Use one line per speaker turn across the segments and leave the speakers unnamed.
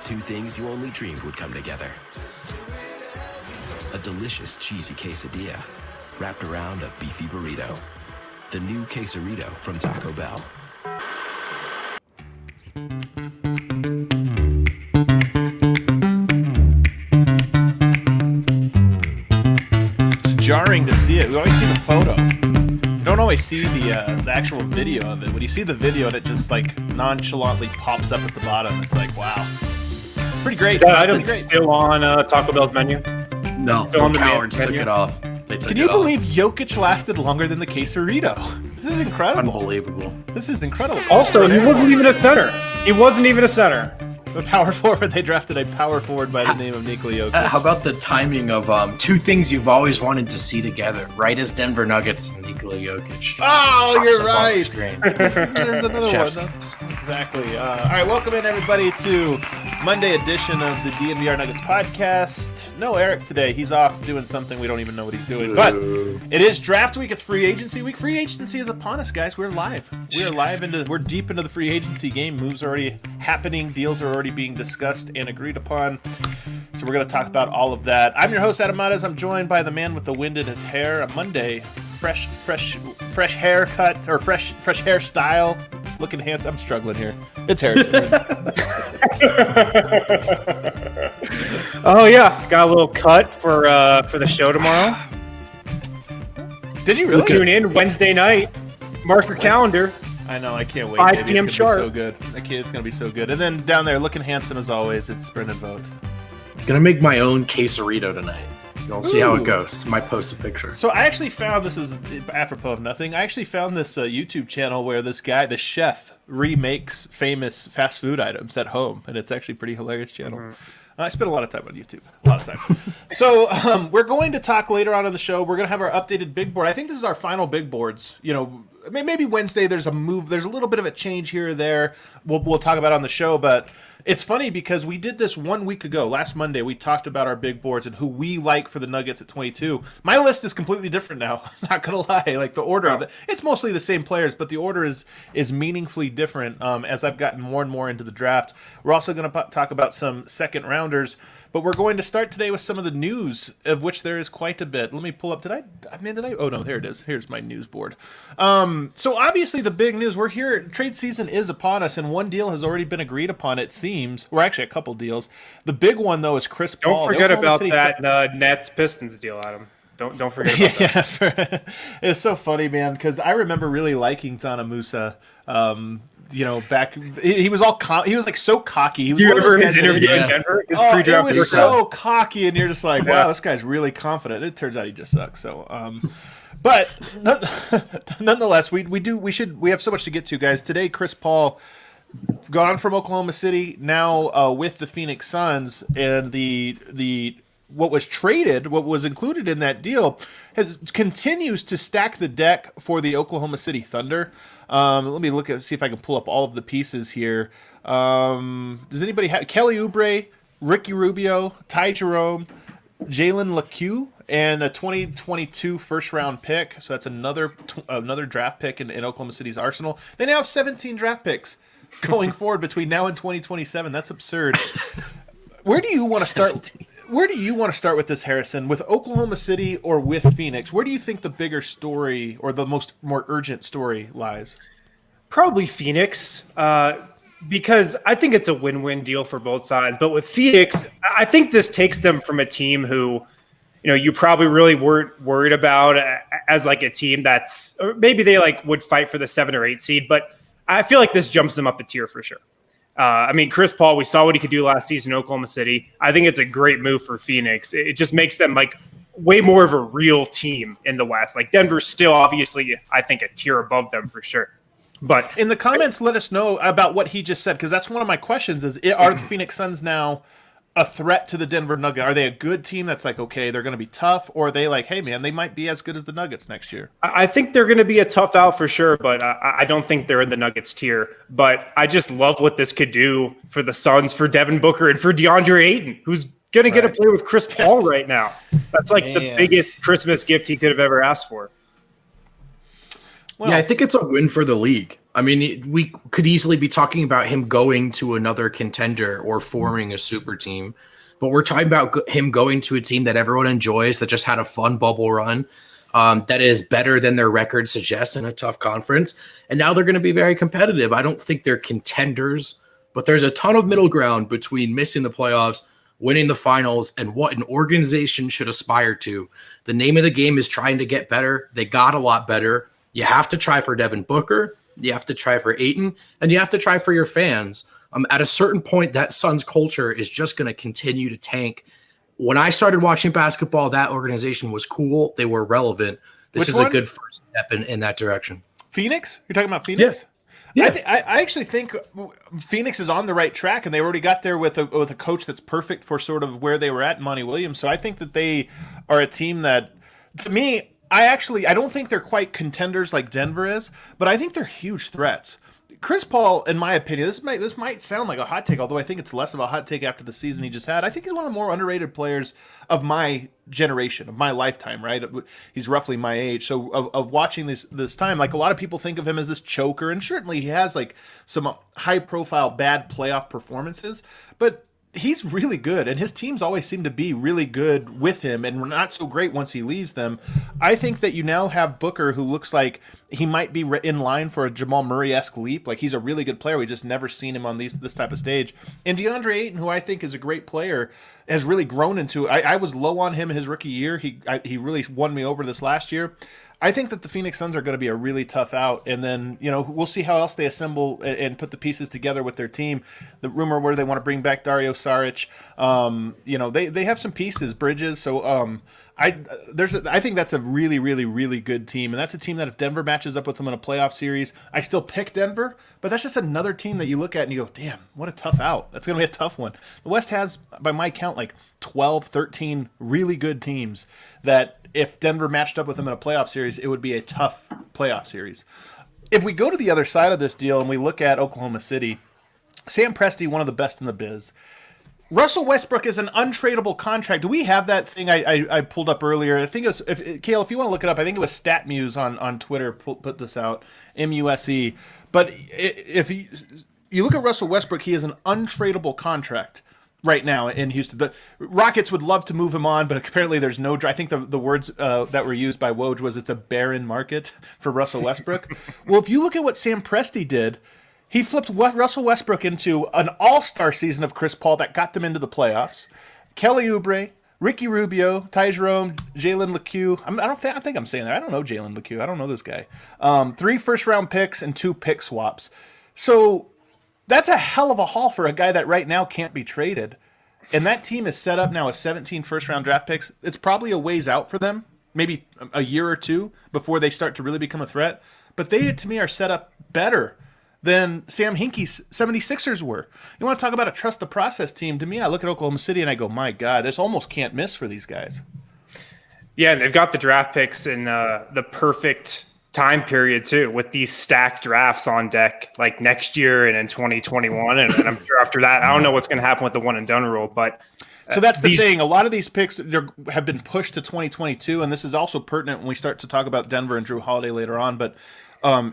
Two things you only dreamed would come together. A delicious cheesy quesadilla wrapped around a beefy burrito. The new Quesarito from Taco Bell.
It's jarring to see it. We always see the photo. You don't always see the actual video of it. When you see the video and it just like nonchalantly pops up at the bottom, it's like, wow. It's pretty great.
Is that item still on Taco Bell's menu?
No,
Still on
the
the
cowards took
menu?
it off.
Can you believe Jokic lasted longer than the Quesarito? This is incredible.
Unbelievable.
This is incredible.
Also, he wasn't even a center. He wasn't even a center.
The power forward, they drafted a power forward by the name of Nikola Jokic.
How about the timing of two things you've always wanted to see together? Right as Denver Nuggets and Nikola Jokic.
Oh, you're right.
There's
another one. Exactly. All right, welcome in everybody to Monday edition of the DNVR Nuggets podcast. No Eric today. He's off doing something. We don't even know what he's doing. But it is draft week. It's free agency week. Free agency is upon us, guys. We're live. We're deep into the free agency game. Moves are already happening. Deals are already being discussed and agreed upon. So we're going to talk about all of that. I'm your host, Adam Matas. I'm joined by the man with the wind in his hair. A Monday, fresh haircut or fresh hairstyle. Looking handsome. I'm struggling here. It's Harrison.
Oh yeah, got a little cut for the show tomorrow.
Did you really?
Tune in Wednesday night. Mark your calendar.
I know. I can't wait.
5 p.m. sharp.
So good. It's gonna be so good. And then down there, looking handsome as always, it's Brendan Vogt.
Gonna make my own quesarito tonight. We'll see how it goes. Might post a picture.
So I actually found, this is apropos of nothing, I actually found this YouTube channel where this guy, the chef, remakes famous fast food items at home, and it's actually a pretty hilarious channel. I spend a lot of time on YouTube. A lot of time. So we're going to talk later on in the show. We're going to have our updated big board. I think this is our final big boards. You know, maybe Wednesday there's a move. There's a little bit of a change here or there. We'll talk about it on the show. But it's funny because we did this 1 week ago. Last Monday, we talked about our big boards and who we like for the Nuggets at 22. My list is completely different now. Not going to lie. Like the order of it. It's mostly the same players, but the order is meaningfully different as I've gotten more and more into the draft. We're also going to talk about some second rounders. But we're going to start today with some of the news, of which there is quite a bit. Let me pull up. Did I? Oh, no, here it is. Here's my news board. So obviously the big news, we're here. Trade season is upon us, and one deal has already been agreed upon, it seems. Or actually a couple deals. The big one, though, is Chris Paul.
Don't forget about that Nets-Pistons deal, Adam. Don't forget about that.
It's so funny, man, because I remember really liking Tana Musa. You know, back he was all he was like so cocky.
Do you remember his interview in Denver? His
pre-draft it was so cocky, and you're just like, wow, this guy's really confident. It turns out he just sucks. So, but nonetheless, we have so much to get to, guys. Today, Chris Paul gone from Oklahoma City, now with the Phoenix Suns, and the what was traded, what was included in that deal, continues to stack the deck for the Oklahoma City Thunder. Let me see if I can pull up all of the pieces here. Does anybody have Kelly Oubre, Ricky Rubio, Ty Jerome, Jalen LeCue, and a 2022 first-round pick? So that's another draft pick in Oklahoma City's arsenal. They now have 17 draft picks going forward between now and 2027. That's absurd. Where do you want to start? Where do you want to start with this, Harrison? With Oklahoma City or with Phoenix? Where do you think the bigger story or the more urgent story lies?
Probably Phoenix, because I think it's a win-win deal for both sides. But with Phoenix, I think this takes them from a team who, you know, you probably really weren't worried about as like a team that's, or maybe they like would fight for the 7 or 8 seed. But I feel like this jumps them up a tier for sure. I mean, Chris Paul, we saw what he could do last season in Oklahoma City. I think it's a great move for Phoenix. It just makes them like way more of a real team in the West. Like Denver's still obviously, I think, a tier above them for sure. But
in the comments, let us know about what he just said, because that's one of my questions is, are the Phoenix Suns now a threat to the Denver Nuggets? Are they a good team that's like, okay, they're going to be tough? Or are they like, hey, man, they might be as good as the Nuggets next year?
I think they're going to be a tough out for sure, but I don't think they're in the Nuggets tier. But I just love what this could do for the Suns, for Devin Booker, and for DeAndre Ayton, who's going to get to play with Chris Paul right now. That's like the biggest Christmas gift he could have ever asked for.
Well, yeah, I think it's a win for the league. I mean, we could easily be talking about him going to another contender or forming a super team, but we're talking about him going to a team that everyone enjoys, that just had a fun bubble run, that is better than their record suggests in a tough conference. And now they're going to be very competitive. I don't think they're contenders, but there's a ton of middle ground between missing the playoffs, winning the finals, and what an organization should aspire to. The name of the game is trying to get better. They got a lot better. You have to try for Devin Booker. You have to try for Ayton, and you have to try for your fans. At a certain point, that Suns culture is just going to continue to tank. When I started watching basketball, that organization was cool. They were relevant. This is a good first step in that direction.
Phoenix? You're talking about Phoenix?
Yeah.
I actually think Phoenix is on the right track, and they already got there with a coach that's perfect for sort of where they were at, Monty Williams. So I think that they are a team that, to me, I don't think they're quite contenders like Denver is, but I think they're huge threats. Chris Paul, in my opinion, this might sound like a hot take, although I think it's less of a hot take after the season he just had. I think he's one of the more underrated players of my generation, of my lifetime, right? He's roughly my age. So of watching this time, like a lot of people think of him as this choker, and certainly he has like some high-profile bad playoff performances, but he's really good, and his teams always seem to be really good with him and not so great once he leaves them. I think that you now have Booker, who looks like he might be in line for a Jamal Murray-esque leap. Like, he's a really good player. We just never seen him on this type of stage. And DeAndre Ayton, who I think is a great player, has really grown into – I was low on him his rookie year. He really won me over this last year. I think that the Phoenix Suns are going to be a really tough out, and then, we'll see how else they assemble and put the pieces together with their team. The rumor where they want to bring back Dario Saric, they have some pieces, Bridges. So I think that's a really, really, really good team, and that's a team that if Denver matches up with them in a playoff series, I still pick Denver, but that's just another team that you look at and you go, damn, what a tough out. That's going to be a tough one. The West has, by my count, like 12, 13 really good teams that if Denver matched up with them in a playoff series, it would be a tough playoff series. If we go to the other side of this deal and we look at Oklahoma City, Sam Presti, one of the best in the biz. Russell Westbrook is an untradeable contract. Do we have that thing I pulled up earlier? I think it was, Kale, if you want to look it up, I think it was StatMuse on Twitter put this out, MUSE. But if you look at Russell Westbrook, he is an untradeable contract right now in Houston. The Rockets would love to move him on, but apparently there's no – I think the words that were used by Woj was it's a barren market for Russell Westbrook. Well, if you look at what Sam Presti did, he flipped Russell Westbrook into an all-star season of Chris Paul that got them into the playoffs. Kelly Oubre, Ricky Rubio, Ty Jerome, Jalen LeCue. I think I'm saying that. I don't know Jalen LeCue. I don't know this guy. 3 first-round picks and 2 pick swaps. So – that's a hell of a haul for a guy that right now can't be traded. And that team is set up now with 17 first-round draft picks. It's probably a ways out for them, maybe a year or two before they start to really become a threat. But they, to me, are set up better than Sam Hinkie's 76ers were. You want to talk about a trust the process team? To me, I look at Oklahoma City and I go, my God, this almost can't miss for these guys.
Yeah, and they've got the draft picks in the perfect time period too, with these stacked drafts on deck like next year and in 2021, and I'm sure after that I don't know what's going to happen with the one and done rule, but
so that's the thing. A lot of these picks have been pushed to 2022, and this is also pertinent when we start to talk about Denver and Jrue Holiday later on. But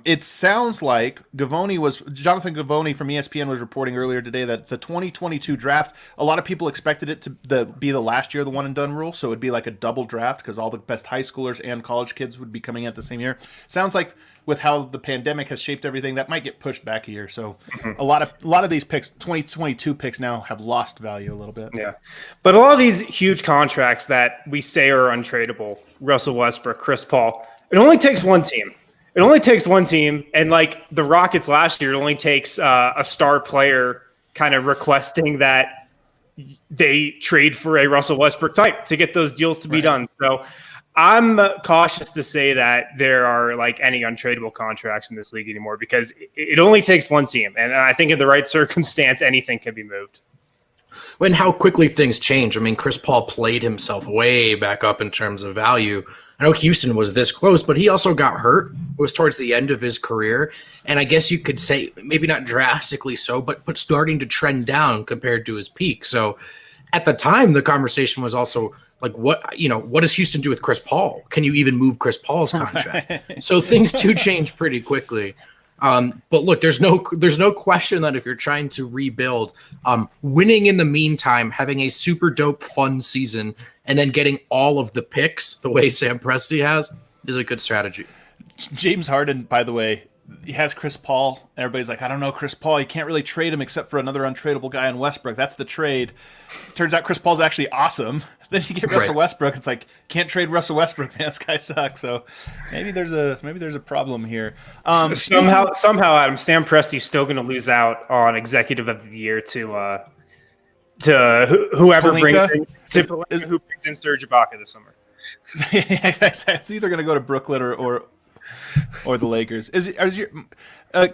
it sounds like Jonathan Gavoni from ESPN was reporting earlier today that the 2022 draft, a lot of people expected it to be the last year of the one and done rule, so it'd be like a double draft because all the best high schoolers and college kids would be coming at the same year. Sounds like with how the pandemic has shaped everything, that might get pushed back a year. So a lot of these picks, 2022 picks now, have lost value a little bit.
Yeah, but a lot of these huge contracts that we say are untradeable, Russell Westbrook, Chris Paul, it only takes one team. It only takes one team, and like the Rockets last year, it only takes a star player kind of requesting that they trade for a Russell Westbrook type to get those deals to be done. So I'm cautious to say that there are like any untradeable contracts in this league anymore because it only takes one team, and I think in the right circumstance, anything can be moved.
And how quickly things change. I mean, Chris Paul played himself way back up in terms of value. I know Houston was this close, but he also got hurt. It was towards the end of his career. And I guess you could say maybe not drastically so, but starting to trend down compared to his peak. So at the time, the conversation was also like, what does Houston do with Chris Paul? Can you even move Chris Paul's contract? So things do change pretty quickly. But look, there's no question that if you're trying to rebuild, winning in the meantime, having a super dope fun season, and then getting all of the picks the way Sam Presti has is a good strategy.
James Harden, by the way, he has Chris Paul. Everybody's like, I don't know, Chris Paul. You can't really trade him except for another untradeable guy in Westbrook. That's the trade. Turns out Chris Paul's actually awesome. Then you get Russell Westbrook. It's like, can't trade Russell Westbrook, man. This guy sucks. So maybe there's a problem here.
Somehow, Adam, Sam Presti's still going to lose out on Executive of the Year to whoever
Pelinka?
who brings in Serge Ibaka this summer.
It's either going to go to Brooklyn or the Lakers.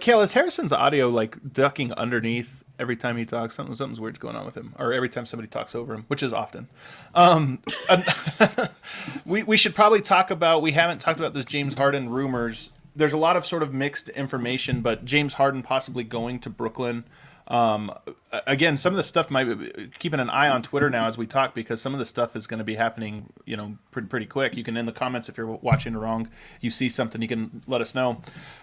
Kale, is Harrison's audio like ducking underneath every time he talks? Something's weird's going on with him, or every time somebody talks over him, which is often. We should probably talk about. We haven't talked about this James Harden rumors. There's a lot of sort of mixed information, but James Harden possibly going to Brooklyn. Again, some of the stuff might be keeping an eye on Twitter now as we talk, because some of the stuff is going to be happening, pretty quick. You can, in the comments, if you're watching wrong, you see something, you can let us know.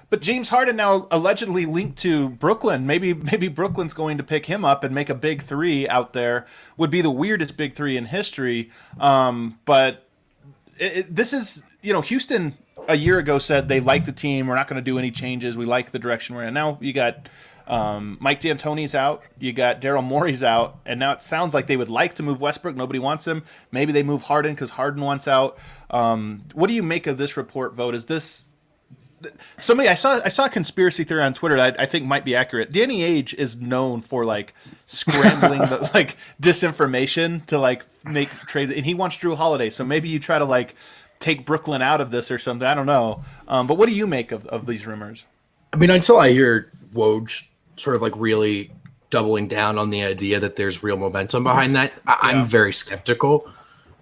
But James Harden now allegedly linked to Brooklyn. Maybe Brooklyn's going to pick him up and make a big three out there. Would be the weirdest big three in history. But this is, Houston a year ago said they like the team. We're not going to do any changes. We like the direction we're in. Now you got Mike D'Antoni's out. You got Daryl Morey's out. And now it sounds like they would like to move Westbrook. Nobody wants him. Maybe they move Harden because Harden wants out. What do you make of this report, Vogt? Is this somebody I saw a conspiracy theory on Twitter that I think might be accurate. Danny Ainge is known for scrambling the disinformation to make trades, and he wants Jrue Holiday. So maybe you try to take Brooklyn out of this or something. I don't know. But what do you make of these rumors?
I mean, until I hear Woj sort of really doubling down on the idea that there's real momentum behind that, I'm very skeptical.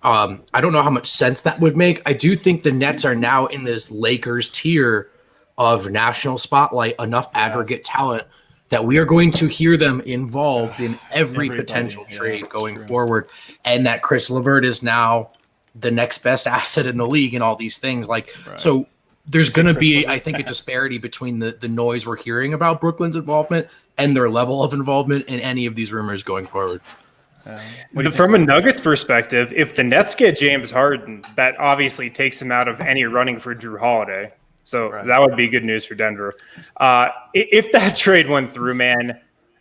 I don't know how much sense that would make. I do think the Nets are now in this Lakers tier of national spotlight, enough aggregate talent that we are going to hear them involved in every potential trade going forward, and that Chris LeVert is now the next best asset in the league and all these things. So there's going to be, I think, a disparity between the noise we're hearing about Brooklyn's involvement and their level of involvement in any of these rumors going forward.
From a Nuggets perspective, if the Nets get James Harden, that obviously takes him out of any running for Jrue Holiday. So that would be good news for Denver. If that trade went through, man,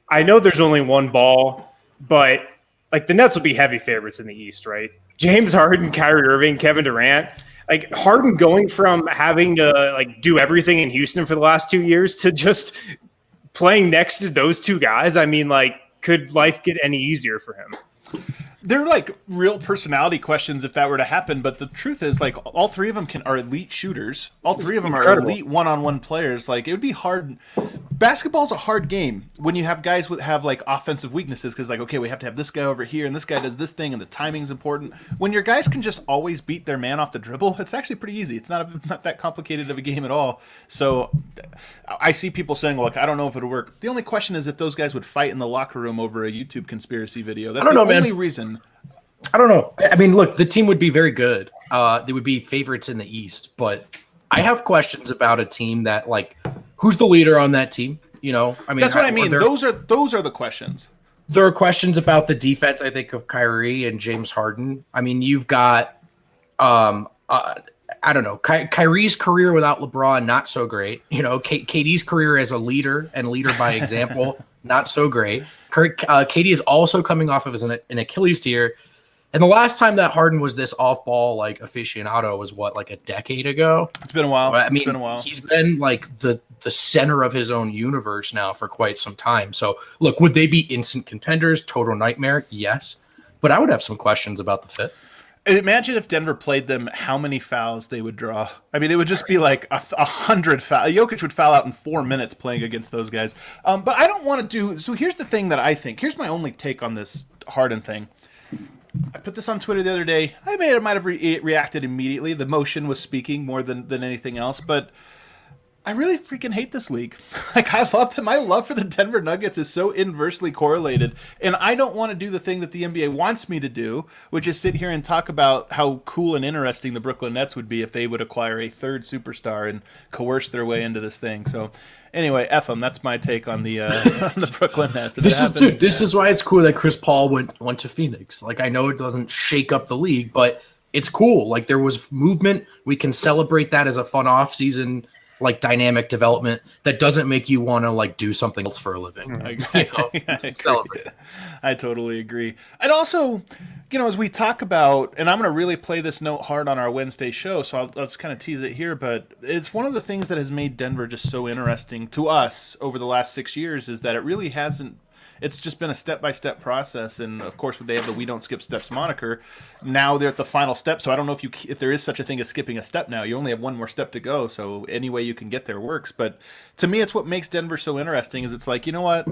I know there's only one ball, but the Nets will be heavy favorites in the East, right? James Harden, Kyrie Irving, Kevin Durant. Harden going from having to do everything in Houston for the last 2 years to just playing next to those two guys. I mean, could life get any easier for him?
They're real personality questions if that were to happen, but the truth is all three of them are elite shooters. All three of them are elite one-on-one players. It would be hard. Basketball's a hard game when you have guys have offensive weaknesses, because okay, we have to have this guy over here and this guy does this thing and the timing's important. When your guys can just always beat their man off the dribble, it's actually pretty easy. It's not that complicated of a game at all. So I see people saying, I don't know if it'll work. The only question is if those guys would fight in the locker room over a YouTube conspiracy video. That's the only reason.
I don't know. I mean, look, the team would be very good. They would be favorites in the East, but I have questions about a team that who's the leader on that team? I mean,
that's what I mean. Those are the questions.
There are questions about the defense, I think, of Kyrie and James Harden. I mean, you've got, I don't know, Kyrie's career without LeBron, not so great. KD's career as a leader and leader by example, not so great. KD is also coming off of an Achilles tear. And the last time that Harden was this off-ball aficionado was a decade ago.
It's been a while.
I mean, he's been the center of his own universe now for quite some time. So, look, would they be instant contenders? Total nightmare? Yes. But I would have some questions about the fit.
Imagine if Denver played them, how many fouls they would draw. I mean, it would just be 100 fouls. Jokic would foul out in 4 minutes playing against those guys. But I don't want to do – so here's the thing that I think. Here's my only take on this Harden thing. I put this on Twitter the other day. I might have reacted immediately. The emotion was speaking more than anything else. But I really freaking hate this league. I love them. My love for the Denver Nuggets is so inversely correlated. And I don't want to do the thing that the NBA wants me to do, which is sit here and talk about how cool and interesting the Brooklyn Nets would be if they would acquire a third superstar and coerce their way into this thing. So Anyway, F them. That's my take on the on the Brooklyn Nets.
This is why it's cool that Chris Paul went to Phoenix. Like, I know it doesn't shake up the league, but it's cool. Like, there was movement. We can celebrate that as a fun off-season, like, dynamic development that doesn't make you want to, like, do something else for a living.
I totally agree. I'd also, as we talk about, and I'm going to really play this note hard on our Wednesday show, so I'll just kind of tease it here, but it's one of the things that has made Denver just so interesting to us over the last 6 years is that it really hasn't. It's just been a step-by-step process, and of course, they have the "We Don't Skip Steps" moniker. Now they're at the final step, so I don't know if there is such a thing as skipping a step now. You only have one more step to go, so any way you can get there works. But to me, it's what makes Denver so interesting. Is it's like, you know what?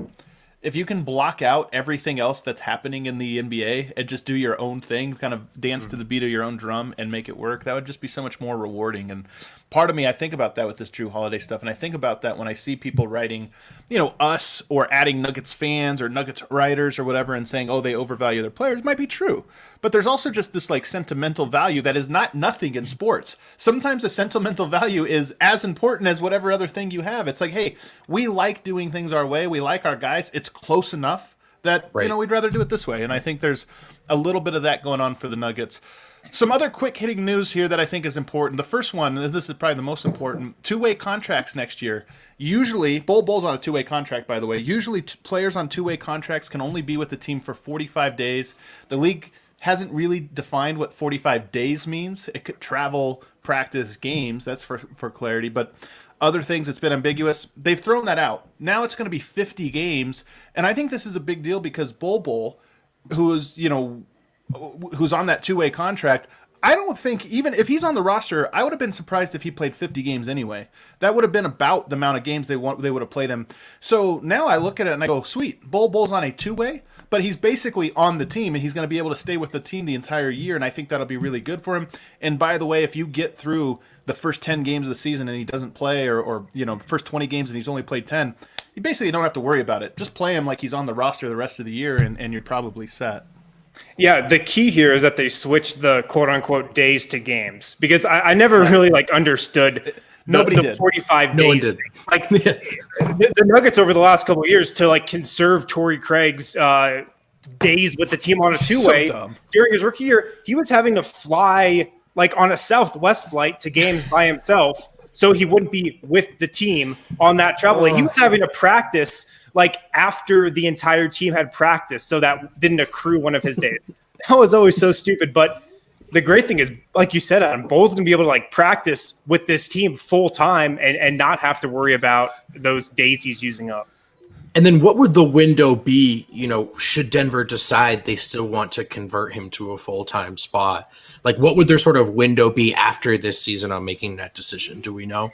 If you can block out everything else that's happening in the NBA and just do your own thing, kind of dance to the beat of your own drum and make it work, that would just be so much more rewarding. And part of me, I think about that with this Jrue Holiday stuff, and I think about that when I see people writing, us or adding Nuggets fans or Nuggets writers or whatever and saying, oh, they overvalue their players. It might be true. But there's also just this like sentimental value that is not nothing in sports. Sometimes a sentimental value is as important as whatever other thing you have. It's like, hey, we like doing things our way. We like our guys. It's close enough that, we'd rather do it this way. And I think there's a little bit of that going on for the Nuggets. Some other quick hitting news here that I think is important. The first one, this is probably the most important, two-way contracts next year. Usually, Bull's on a two-way contract, by the way. Usually players on two-way contracts can only be with the team for 45 days. The league hasn't really defined what 45 days means. It could travel, practice, games. That's for clarity. But other things, it's been ambiguous. They've thrown that out. Now it's going to be 50 games. And I think this is a big deal because Bull, who's on that two-way contract, I don't think, even if he's on the roster, I would have been surprised if he played 50 games anyway. That would have been about the amount of games they would have played him. So now I look at it and I go, sweet, Bull's on a two-way, but he's basically on the team, and he's going to be able to stay with the team the entire year, and I think that'll be really good for him. And by the way, if you get through the first 10 games of the season and he doesn't play, or first 20 games and he's only played 10, you basically don't have to worry about it. Just play him like he's on the roster the rest of the year, and you're probably set.
Yeah, the key here is that they switched the quote-unquote days to games, because I never really understood the 45 days.
Did.
Like the Nuggets over the last couple of years to conserve Torrey Craig's days with the team on a two-way during his rookie year, he was having to fly on a Southwest flight to games by himself, so he wouldn't be with the team on that travel. He was having to practice after the entire team had practiced, so that didn't accrue one of his days. That was always so stupid. But the great thing is, like you said, Adam, Bull's going to be able to practice with this team full time and not have to worry about those days he's using up.
And then what would the window be, should Denver decide they still want to convert him to a full-time spot? What would their sort of window be after this season on making that decision? Do we know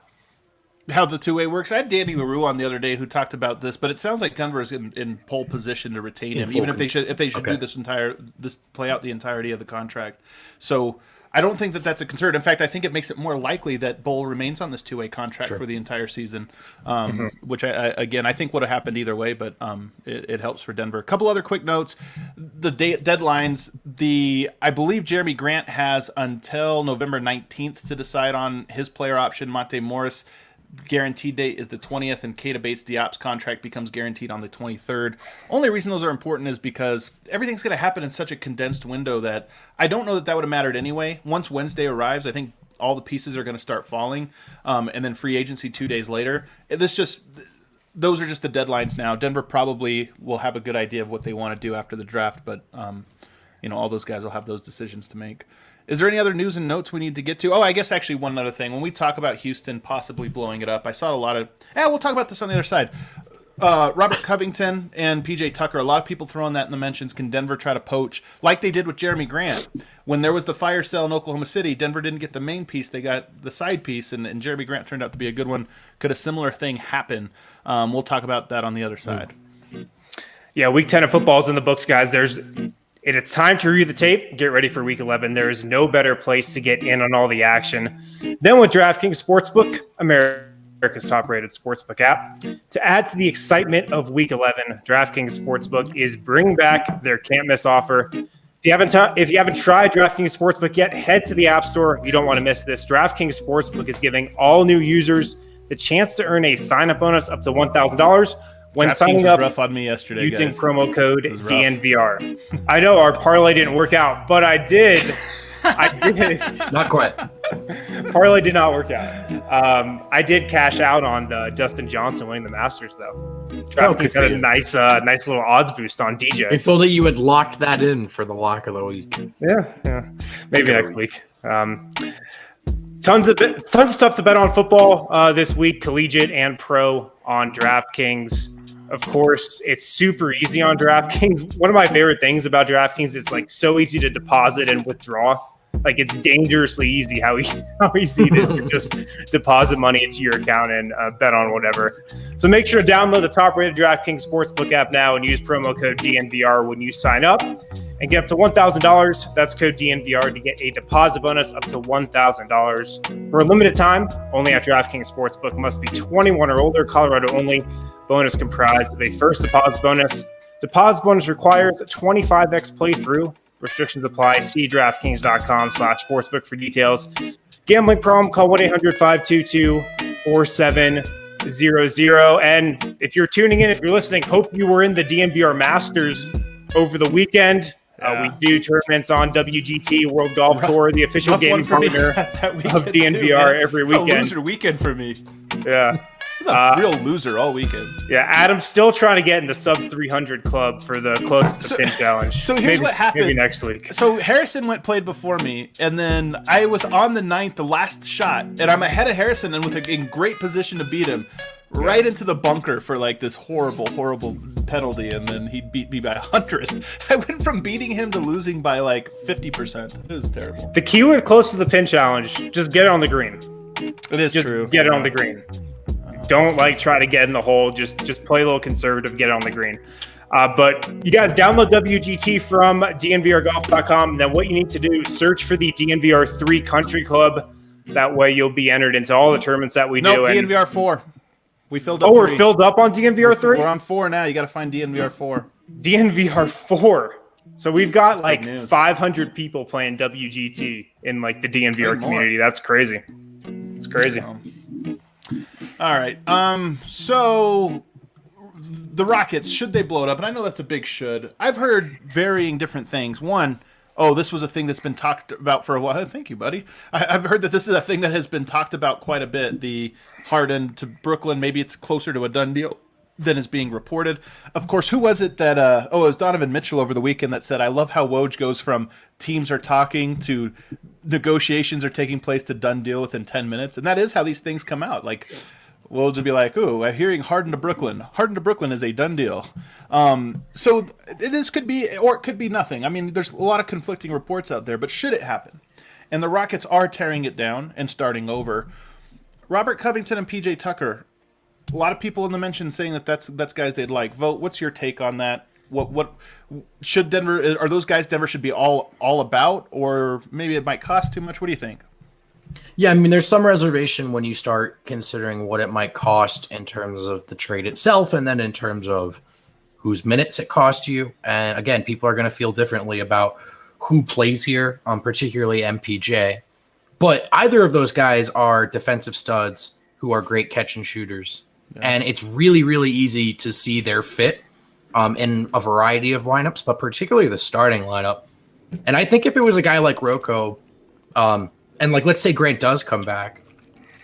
how the two-way works? I had Danny LaRue on the other day who talked about this, but it sounds like Denver is in pole position to retain him, even if they should do this play out the entirety of the contract. So I don't think that's a concern. In fact, I think it makes it more likely that Bull remains on this two-way contract for the entire season, which I think would have happened either way, but it helps for Denver. A couple other quick notes. The deadlines, I believe Jeremy Grant has until November 19th to decide on his player option. Monte Morris guaranteed date is the 20th, and Keita Bates-Diop's contract becomes guaranteed on the 23rd. Only reason those are important is because everything's going to happen in such a condensed window that I don't know that would have mattered anyway. Once Wednesday arrives, I think all the pieces are going to start falling, and then free agency 2 days later. Those are just the deadlines now. Denver probably will have a good idea of what they want to do after the draft, but all those guys will have those decisions to make. Is there any other news and notes we need to get to? Oh, I guess actually one other thing. When we talk about Houston possibly blowing it up, I saw a lot of... we'll talk about this on the other side. Robert Covington and PJ Tucker, a lot of people throwing that in the mentions. Can Denver try to poach like they did with Jeremy Grant? When there was the fire sale in Oklahoma City, Denver didn't get the main piece. They got the side piece, and Jeremy Grant turned out to be a good one. Could a similar thing happen? We'll talk about that on the other side.
Yeah, Week 10 of football is in the books, guys. It's time to review the tape. Get ready for Week 11. There is no better place to get in on all the action than with DraftKings Sportsbook, America's top-rated sportsbook app. To add to the excitement of Week 11, DraftKings Sportsbook is bringing back their can't-miss offer. If you haven't tried DraftKings Sportsbook yet, head to the App Store. You don't want to miss this. DraftKings Sportsbook is giving all new users the chance to earn a sign-up bonus up to $1,000 when signing up.
Rough on me yesterday,
using
guys.
promo code DNVR. I know our parlay didn't work out, but I did.
Not quite.
Parlay did not work out. I did cash out on the Dustin Johnson winning the Masters, though. DraftKings had a nice little odds boost on DJ.
If only you had locked that in for the lock of the week.
Yeah. Maybe next week. Tons of stuff to bet on football this week, collegiate and pro on DraftKings. Of course, it's super easy on DraftKings. One of my favorite things about DraftKings is like so easy to deposit and withdraw. Like it's dangerously easy how easy it is to just deposit money into your account and bet on whatever. So make sure to download the top-rated DraftKings Sportsbook app now and use promo code DNVR when you sign up and get up to $1,000. That's code DNVR to get a deposit bonus up to $1,000. For a limited time, only at DraftKings Sportsbook. Must be 21 or older, Colorado only. Bonus comprised of a first deposit bonus. Deposit bonus requires a 25x playthrough. Restrictions apply. See DraftKings.com/sportsbook for details. Gambling problem, call 1-800-522-4700. And if you're tuning in, if you're listening, hope you were in the DNVR Masters over the weekend. We do tournaments on WGT World Golf Tour, the official gaming partner of DNVR every weekend.
It's a loser weekend for me.
Yeah.
It's a real loser all weekend.
Yeah, Adam's still trying to get in the sub 300 club for the closest to pin challenge.
So here's what happened.
Maybe next week.
So Harrison played before me, and then I was on the 9th, the last shot, and I'm ahead of Harrison and in great position to beat him. Right into the bunker for like this horrible penalty, and then he beat me by 100. I went from beating him to losing by like 50%. It was terrible.
The key with close to the pin challenge, just get it on the green.
It is
just
true.
Get it on the green. Don't try to get in the hole. Just play a little conservative. Get it on the green. But you guys download WGT from DNVRGolf.com. Then what you need to do, search for the DNVR 3 Country Club. That way you'll be entered into all the tournaments that we do.
DNVR 4. We filled up.
Oh, we're filled up on DNVR 3?
We're on 4 now. You got to find DNVR 4.
DNVR 4. So we've got like 500 people playing WGT in like the DNVR community. That's crazy. It's crazy.
All right. So the Rockets, should they blow it up? And I know that's a big should. I've heard varying different things. One, this was a thing that's been talked about for a while. Thank you, buddy. I've heard that this is a thing that has been talked about quite a bit. The Harden to Brooklyn, maybe it's closer to a done deal than is being reported. Of course, who was it that, it was Donovan Mitchell over the weekend that said, I love how Woj goes from teams are talking to negotiations are taking place to done deal within 10 minutes. And that is how these things come out. Like, Woj would be like, ooh, I'm hearing Harden to Brooklyn. Harden to Brooklyn is a done deal. So this could be, or it could be nothing. I mean, there's a lot of conflicting reports out there, but should it happen? And the Rockets are tearing it down and starting over. Robert Covington and PJ Tucker, a lot of people in the mention saying that that's guys they'd like. Vogt, what's your take on that? What should Denver, are those guys Denver should be all about, or maybe it might cost too much? What do you think?
Yeah, I mean, there's some reservation when you start considering what it might cost in terms of the trade itself, and then in terms of whose minutes it cost you. And again, people are going to feel differently about who plays here, particularly MPJ. But either of those guys are defensive studs who are great catch and shooters. Yeah. And it's really, really easy to see their fit in a variety of lineups, but particularly the starting lineup. And I think if it was a guy like Rocco, and like, let's say Grant does come back.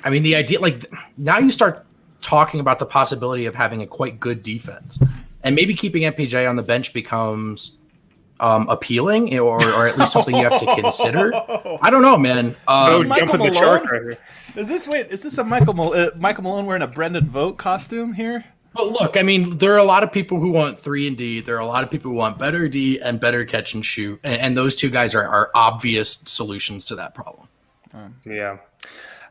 I mean, the idea, like, now you start talking about the possibility of having a quite good defense, and maybe keeping MPJ on the bench becomes appealing, or at least something you have to consider. I don't know, man.
Jumping the shark right here.
Is this a Michael Malone wearing a Brendan Vogt costume here?
But look, I mean, there are a lot of people who want 3 and D. There are a lot of people who want better D and better catch and shoot, and those two guys are obvious solutions to that problem.
Yeah.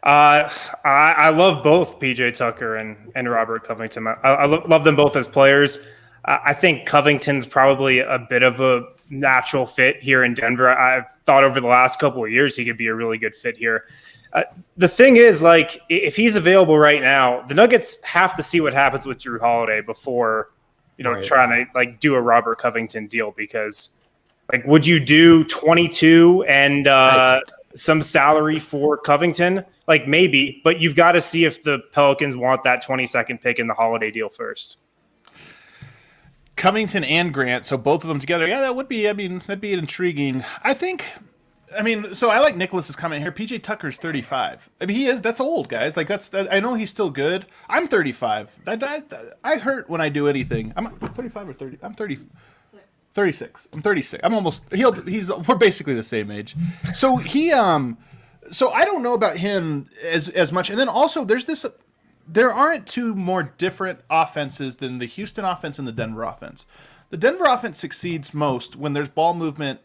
I love both PJ Tucker and Robert Covington. I love them both as players. I think Covington's probably a bit of a natural fit here in Denver. I've thought over the last couple of years he could be a really good fit here. The thing is, like, if he's available right now, the Nuggets have to see what happens with Jrue Holiday before, trying to like do a Robert Covington deal, because like, would you do 22 and some salary for Covington? Like maybe, but you've got to see if the Pelicans want that 22nd pick in the Holiday deal first.
Covington and Grant, so both of them together. Yeah, that would be. I mean, that'd be intriguing. So I like Nicholas's comment here. PJ Tucker's 35. I mean, he is. That's old, guys. Like I know he's still good. I'm 35. I hurt when I do anything. I'm 35 or 30. I'm 30. 36. I'm 36. I'm almost. We're basically the same age. So so I don't know about him as much. And then also there's this. There aren't two more different offenses than the Houston offense and the Denver offense. The Denver offense succeeds most when there's ball movement,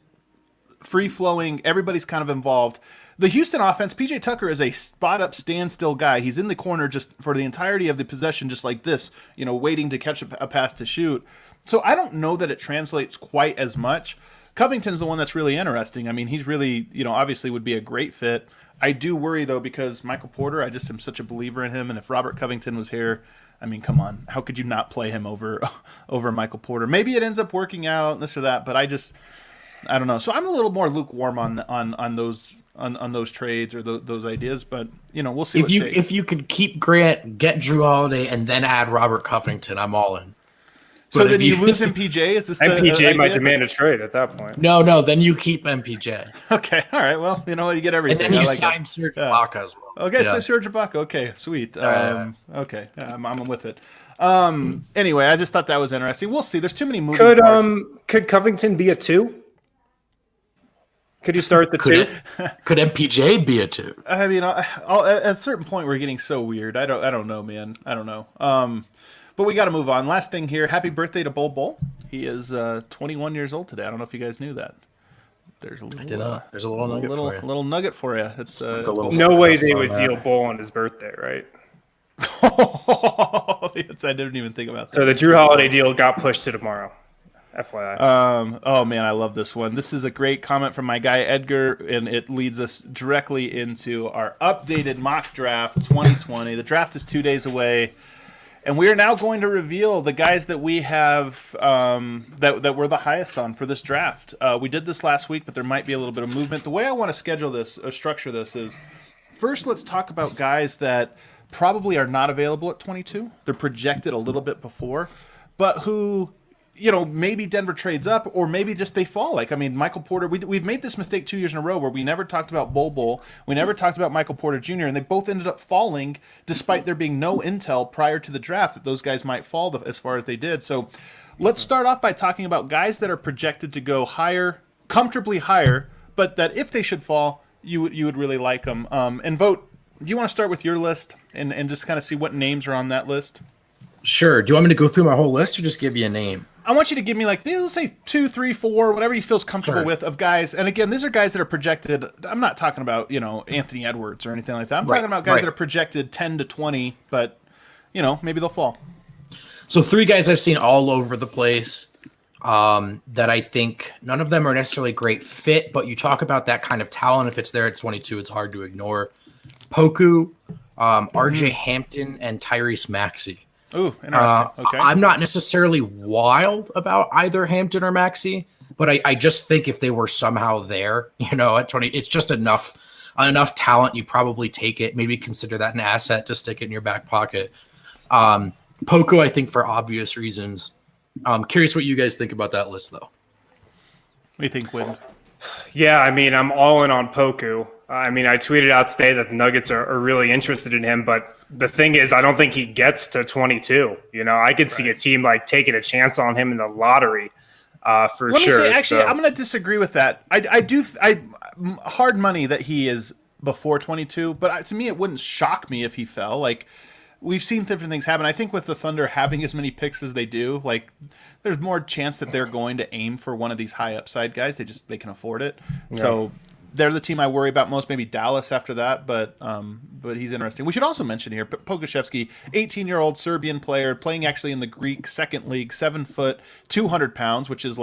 free-flowing, everybody's kind of involved. The Houston offense, P.J. Tucker is a spot-up, stand-still guy. He's in the corner just for the entirety of the possession, just like this, waiting to catch a pass to shoot. So I don't know that it translates quite as much. Covington's the one that's really interesting. I mean, he's really, obviously would be a great fit. I do worry, though, because Michael Porter, I just am such a believer in him. And if Robert Covington was here, I mean, come on. How could you not play him over Michael Porter? Maybe it ends up working out, this or that, but I don't know. So I'm a little more lukewarm on those trades or those ideas, but, we'll see
if you could keep Grant, get Jrue Holiday, and then add Robert Covington, I'm all in.
So then you lose MPJ? Is this
MPJ might demand a trade at that point.
No, then you keep MPJ.
Okay, all right. Well, you get everything.
And then you sign Serge Ibaka as well.
Okay, so Serge Ibaka. Okay, sweet. Okay, I'm with it. Anyway, I just thought that was interesting. We'll see. There's too many moving parts.
Could Covington be a 2? Could you start the 2?
Could MPJ be a 2?
I mean, at a certain point, we're getting so weird. I don't know, man. I don't know. But we got to move on. Last thing here. Happy birthday to Bol Bol. He is 21 years old today. I don't know if you guys knew that. There's a little.
There's a little nugget for you.
Little nugget for you. It's
no way they would deal Bol on his birthday, right?
Yes, I didn't even think about that.
So the Jrue Holiday deal got pushed to tomorrow. FYI.
Oh man, I love this one. This is a great comment from my guy Edgar, and it leads us directly into our updated mock draft 2020. The draft is 2 days away. And we are now going to reveal the guys that we have that we're the highest on for this draft. We did this last week, but there might be a little bit of movement. The way I want to schedule this or structure this is, first let's talk about guys that probably are not available at 22. They're projected a little bit before, but who, maybe Denver trades up or maybe just they fall. Like, I mean, Michael Porter, we've made this mistake 2 years in a row where we never talked about Bol Bol. We never talked about Michael Porter Jr., and they both ended up falling despite there being no intel prior to the draft that those guys might fall as far as they did. So let's start off by talking about guys that are projected to go higher, comfortably higher, but that if they should fall, you would really like them. And Vogt, do you want to start with your list and just kind of see what names are on that list?
Sure. Do you want me to go through my whole list or just give you a name?
I want you to give me let's say 2, 3, 4, whatever you feel comfortable with of guys. And again, these are guys that are projected. I'm not talking about, Anthony Edwards or anything like that. I'm talking about guys that are projected 10 to 20, but, maybe they'll fall.
So 3 guys I've seen all over the place that I think none of them are necessarily great fit, but you talk about that kind of talent. If it's there at 22, it's hard to ignore. Poku, RJ Hampton, and Tyrese Maxey.
Ooh, interesting. Okay.
I'm not necessarily wild about either Hampton or Maxey, but I just think if they were somehow there, at 20, it's just enough talent. You probably take it. Maybe consider that an asset to stick it in your back pocket. Poku, I think, for obvious reasons. I'm curious what you guys think about that list, though.
What do you think, Wynn?
Yeah, I mean, I'm all in on Poku. I mean, I tweeted out today that the Nuggets are really interested in him, but the thing is, I don't think he gets to 22. I could see a team taking a chance on him in the lottery for
Let
sure.
Me say, actually, I'm going to disagree with that. I hard money that he is before 22, but to me, it wouldn't shock me if he fell. We've seen different things happen. I think with the Thunder having as many picks as they do, there's more chance that they're going to aim for one of these high upside guys. They can afford it. Yeah. So they're the team I worry about most. Maybe Dallas after that, but he's interesting. We should also mention here Pokusevski, 18-year-old Serbian player playing actually in the Greek second league, 7 foot, 200 pounds, which is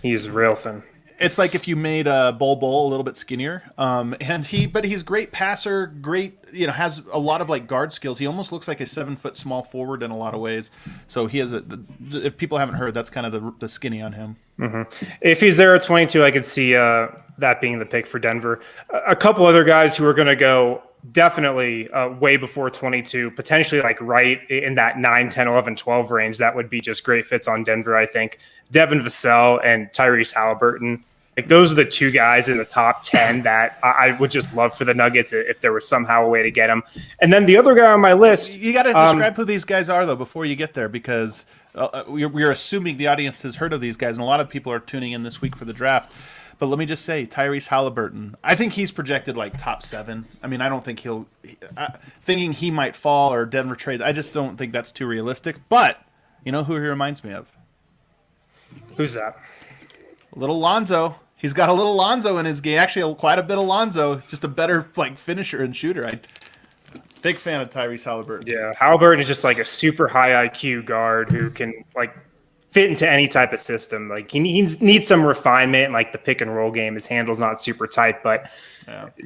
he's real thin.
It's like if you made Bol a little bit skinnier, but he's great passer, great, has a lot of like guard skills. He almost looks like a 7-foot small forward in a lot of ways. So he has if people haven't heard, that's kind of the skinny on him.
Mm-hmm. If he's there at 22, I could see that being the pick for Denver. A couple other guys who are going to go definitely way before 22, potentially like right in that 9, 10, 11, 12 range. That would be just great fits on Denver, I think. Devin Vassell and Tyrese Halliburton. Like those are the two guys in the top 10 that I would just love for the Nuggets if there was somehow a way to get them. And then the other guy on my list.
You got to describe who these guys are, though, before you get there, because we're assuming the audience has heard of these guys, and a lot of people are tuning in this week for the draft. But let me just say, Tyrese Halliburton, I think he's projected like top 7. I mean, I don't think thinking he might fall or Denver trades, I just don't think that's too realistic. But you know who he reminds me of?
Who's that?
Little Lonzo. He's got a little Lonzo in his game. Actually, quite a bit of Lonzo. Just a better like finisher and shooter. Big fan of Tyrese Halliburton.
Yeah, Halliburton is just like a super high IQ guard who can like fit into any type of system. Like he needs some refinement, like the pick and roll game. His handle's not super tight, but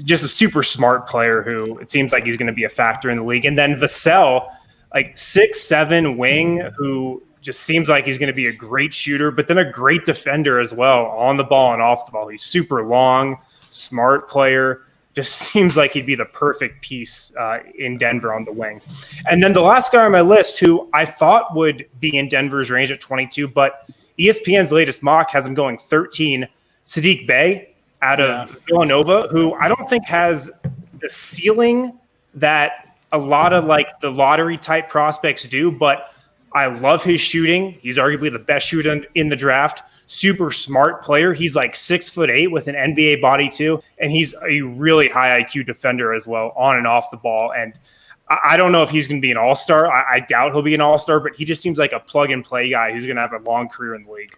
just a super smart player who it seems like he's going to be a factor in the league. And then Vassell, like 6'7" wing, who just seems like he's going to be a great shooter, but then a great defender as well, on the ball and off the ball. He's super long, smart player. Just seems like he'd be the perfect piece in Denver on the wing. And then the last guy on my list, who I thought would be in Denver's range at 22, but ESPN's latest mock has him going 13, Saddiq Bey out of Villanova, who I don't think has the ceiling that a lot of like the lottery type prospects do, but I love his shooting. He's arguably the best shooter in the draft. Super smart player. He's like 6'8" with an NBA body too. And he's a really high IQ defender as well, on and off the ball. And I don't know if he's going to be an all-star. I doubt he'll be an all-star, but he just seems like a plug-and-play guy who's going to have a long career in the league.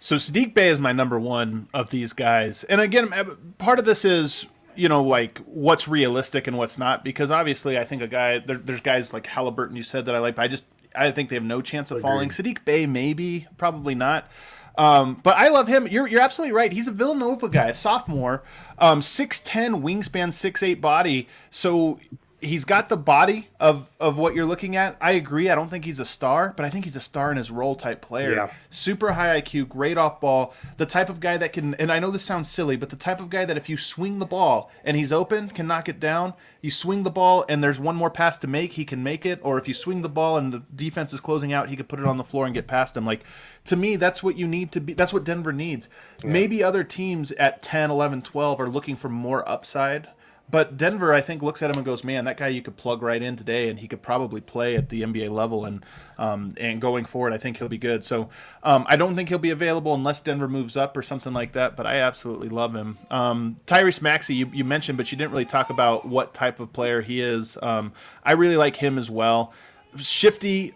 So Saddiq Bey is my number one of these guys. And again, part of this is, like what's realistic and what's not, because obviously I think there's guys like Halliburton you said that I like, but I think they have no chance of falling. Saddiq Bey, maybe, probably not. But I love him. You're absolutely right. He's a Villanova guy, a sophomore, 6'10", wingspan, 6'8" body. So he's got the body of what you're looking at. I agree. I don't think he's a star, but I think he's a star in his role type player. Yeah. Super high IQ, great off ball. The type of guy that can, and I know this sounds silly, but the type of guy that if you swing the ball and he's open, can knock it down. You swing the ball and there's one more pass to make, he can make it. Or if you swing the ball and the defense is closing out, he could put it on the floor and get past him. Like, to me, that's what you need to be. That's what Denver needs. Yeah. Maybe other teams at 10, 11, 12 are looking for more upside. But Denver, I think, looks at him and goes, man, that guy you could plug right in today, and he could probably play at the NBA level. And going forward, I think he'll be good. So I don't think he'll be available unless Denver moves up or something like that, but I absolutely love him. Tyrese Maxey, you mentioned, but you didn't really talk about what type of player he is. I really like him as well. Shifty,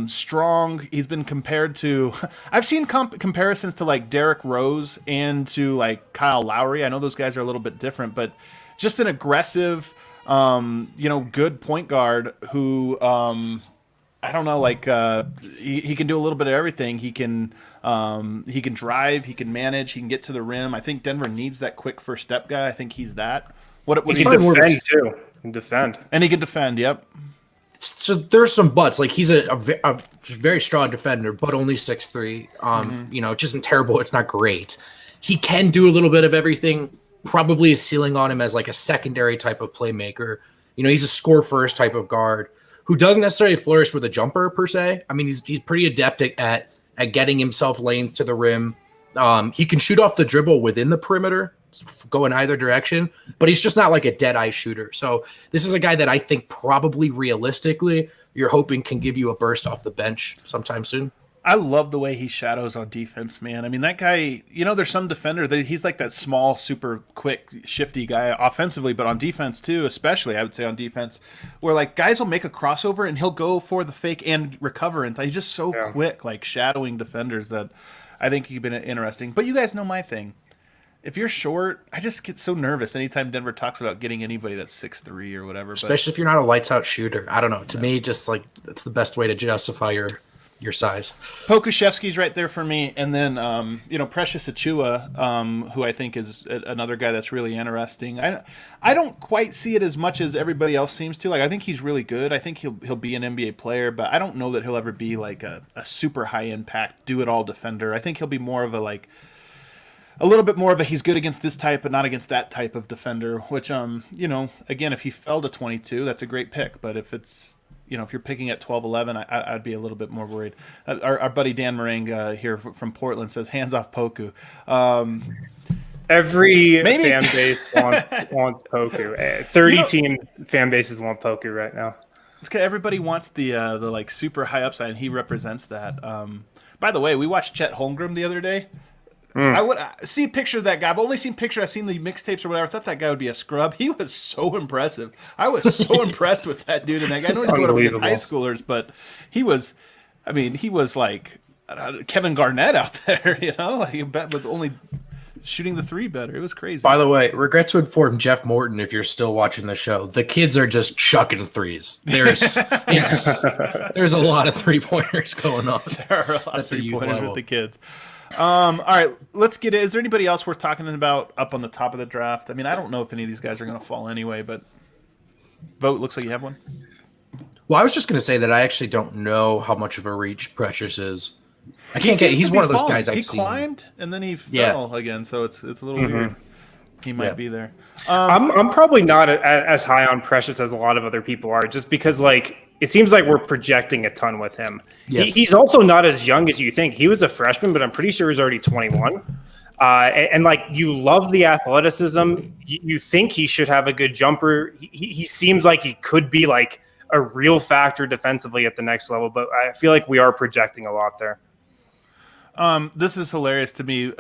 strong. He's been compared to I've seen comparisons to like Derrick Rose and to like Kyle Lowry. I know those guys are a little bit different, but just an aggressive, good point guard who, I don't know, like he can do a little bit of everything. He can drive, he can manage, he can get to the rim. I think Denver needs that quick first step guy. I think he's that.
He can defend too. He can defend.
And he can defend. Yep.
So there's some buts. Like he's a very strong defender, but only 6'3". Which isn't terrible. It's not great. He can do a little bit of everything. Probably a ceiling on him as like a secondary type of playmaker. He's a score first type of guard who doesn't necessarily flourish with a jumper per se. I mean, he's pretty adept at getting himself lanes to the rim. He can shoot off the dribble within the perimeter, go in either direction, but he's just not like a dead eye shooter. So this is a guy that I think probably realistically you're hoping can give you a burst off the bench sometime soon.
I love the way he shadows on defense, man. I mean, that guy, there's some defender that he's like that small, super quick, shifty guy offensively, but on defense too, especially I would say on defense, where like guys will make a crossover and he'll go for the fake and recover. And he's just so quick, like shadowing defenders that I think he's been interesting. But you guys know my thing. If you're short, I just get so nervous anytime Denver talks about getting anybody that's 6'3" or whatever.
Especially if you're not a lights out shooter. I don't know. To me, just like that's the best way to justify your your size.
Pokuševski's right there for me, and then Precious Achiuwa, who I think is another guy that's really interesting. I don't quite see it as much as everybody else seems to. Like, I think he's really good. I think he'll be an NBA player, but I don't know that he'll ever be like a super high impact do it all defender. I think he'll be more of a little bit more of a he's good against this type but not against that type of defender. Which again, if he fell to 22, that's a great pick. But if it's if you're picking at 12, 11, I'd be a little bit more worried. Our buddy Dan Meringue here from Portland says, hands off Poku.
Every fan base wants Poku. 30 teams fan bases want Poku right now.
It's because everybody wants the like super high upside, and he represents that. By the way, we watched Chet Holmgren the other day. I would see a picture of that guy. I've only seen pictures. I've seen the mixtapes or whatever. I thought that guy would be a scrub. He was so impressive. I was so impressed with that dude. And that guy, I know he's going up against high schoolers, but he was like Kevin Garnett out there, like with only shooting the three better. It was crazy.
By the way, regret to inform Jeff Morton, if you're still watching the show, the kids are just chucking threes. There's a lot of 3-pointers going on.
There are a lot of 3-pointers with the kids. All right, let's get it. Is there anybody else worth talking about up on the top of the draft? I mean, I don't know if any of these guys are going to fall anyway, but Vogt, looks like you have one.
Well, I was just going to say that I actually don't know how much of a reach Precious is. I can't get. He's one of those guys I've seen.
He climbed and then he fell again, so it's a little weird. He might be there.
I'm probably not as high on Precious as a lot of other people are, just because it seems like we're projecting a ton with him. Yes. He's also not as young as you think. He was a freshman, but I'm pretty sure he's already 21. And you love the athleticism. You think he should have a good jumper. He seems like he could be like a real factor defensively at the next level, but I feel like we are projecting a lot there.
This is hilarious to me.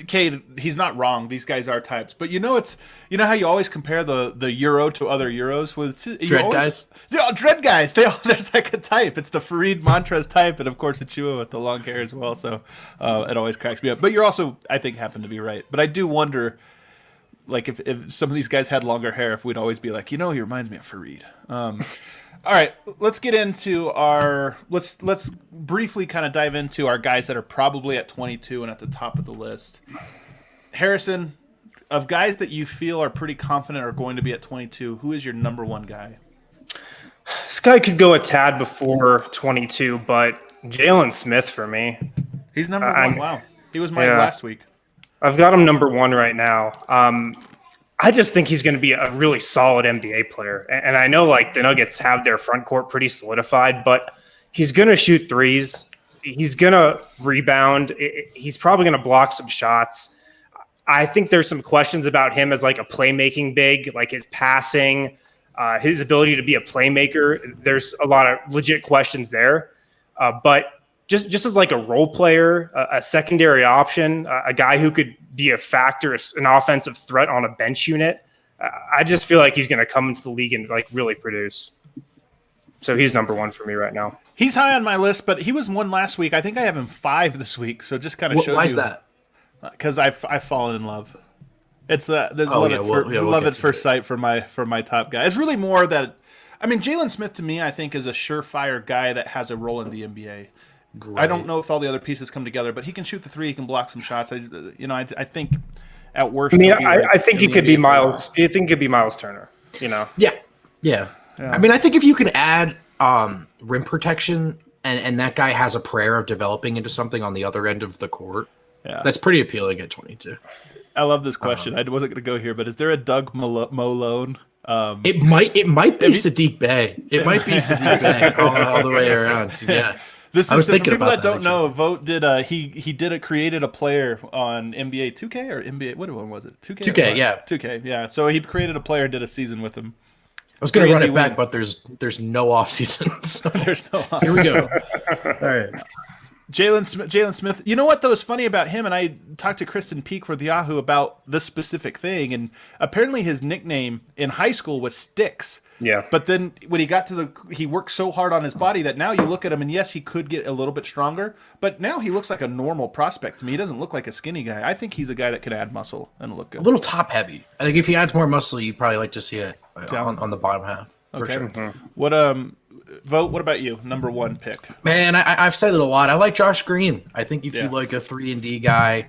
Cade, he's not wrong. These guys are types, but how you always compare the Euro to other Euros with
guys.
Yeah, dread guys. There's like a type. It's the Farid Montrez type, and of course Achiuwa with the long hair as well. So it always cracks me up. But you're also, I think, happen to be right. But I do wonder, like if some of these guys had longer hair, if we'd always be like, he reminds me of Farid. All right, let's get into let's briefly kind of dive into our guys that are probably at 22 and at the top of the list. Harrison, of guys that you feel are pretty confident are going to be at 22, who is your number one guy?
This guy could go a tad before 22, but Jalen Smith for me.
He's number one. Wow. He was mine last week.
I've got him number one right now. I just think he's going to be a really solid NBA player. And I know the Nuggets have their front court pretty solidified, but he's going to shoot threes. He's going to rebound. He's probably going to block some shots. I think there's some questions about him as a playmaking big, like his passing, his ability to be a playmaker. There's a lot of legit questions there. But just as a role player, a secondary option, a guy who could be a factor, an offensive threat on a bench unit. I just feel like he's going to come into the league and really produce. So he's number one for me right now.
He's high on my list, but he was one last week. I think I have him 5 this week. So just kind of shows you.
Why is that?
Because I've fallen in love. It's love at first sight for my top guy. It's really more that, Jalen Smith to me, I think, is a surefire guy that has a role in the NBA. Great. I don't know if all the other pieces come together, but he can shoot the three. He can block some shots. I think at worst.
I think he could be Miles. I think it could be Miles Turner.
Yeah. I think if you can add rim protection and that guy has a prayer of developing into something on the other end of the court, that's pretty appealing at 22.
I love this question. I wasn't going to go here, but is there a Doug Malone?
It might be Sadiq Bey. It might be Sadiq Bey all the way around. Yeah.
This is for people that don't know. Vogt did created a player on NBA 2K or NBA. What one was it?
2K, yeah.
2K, yeah. So he created a player, did a season with him.
I was going to run it back, but there's no off season. So
there's no off.
Here we go. All right.
Jalen Smith. You know what though is funny about him? And I talked to Kristen Peek for the Yahoo about this specific thing, and apparently his nickname in high school was Sticks.
Yeah.
But then when he got to he worked so hard on his body that now you look at him and yes, he could get a little bit stronger, but now he looks like a normal prospect to me. He doesn't look like a skinny guy. I think he's a guy that could add muscle and look good.
A little top heavy. I think if he adds more muscle, you'd probably like to see it on the bottom half.
For
sure.
Mm-hmm. What Vogt, what about you? Number 1 pick.
Man, I've said it a lot. I like Josh Green. I think if you like a 3-and-D guy,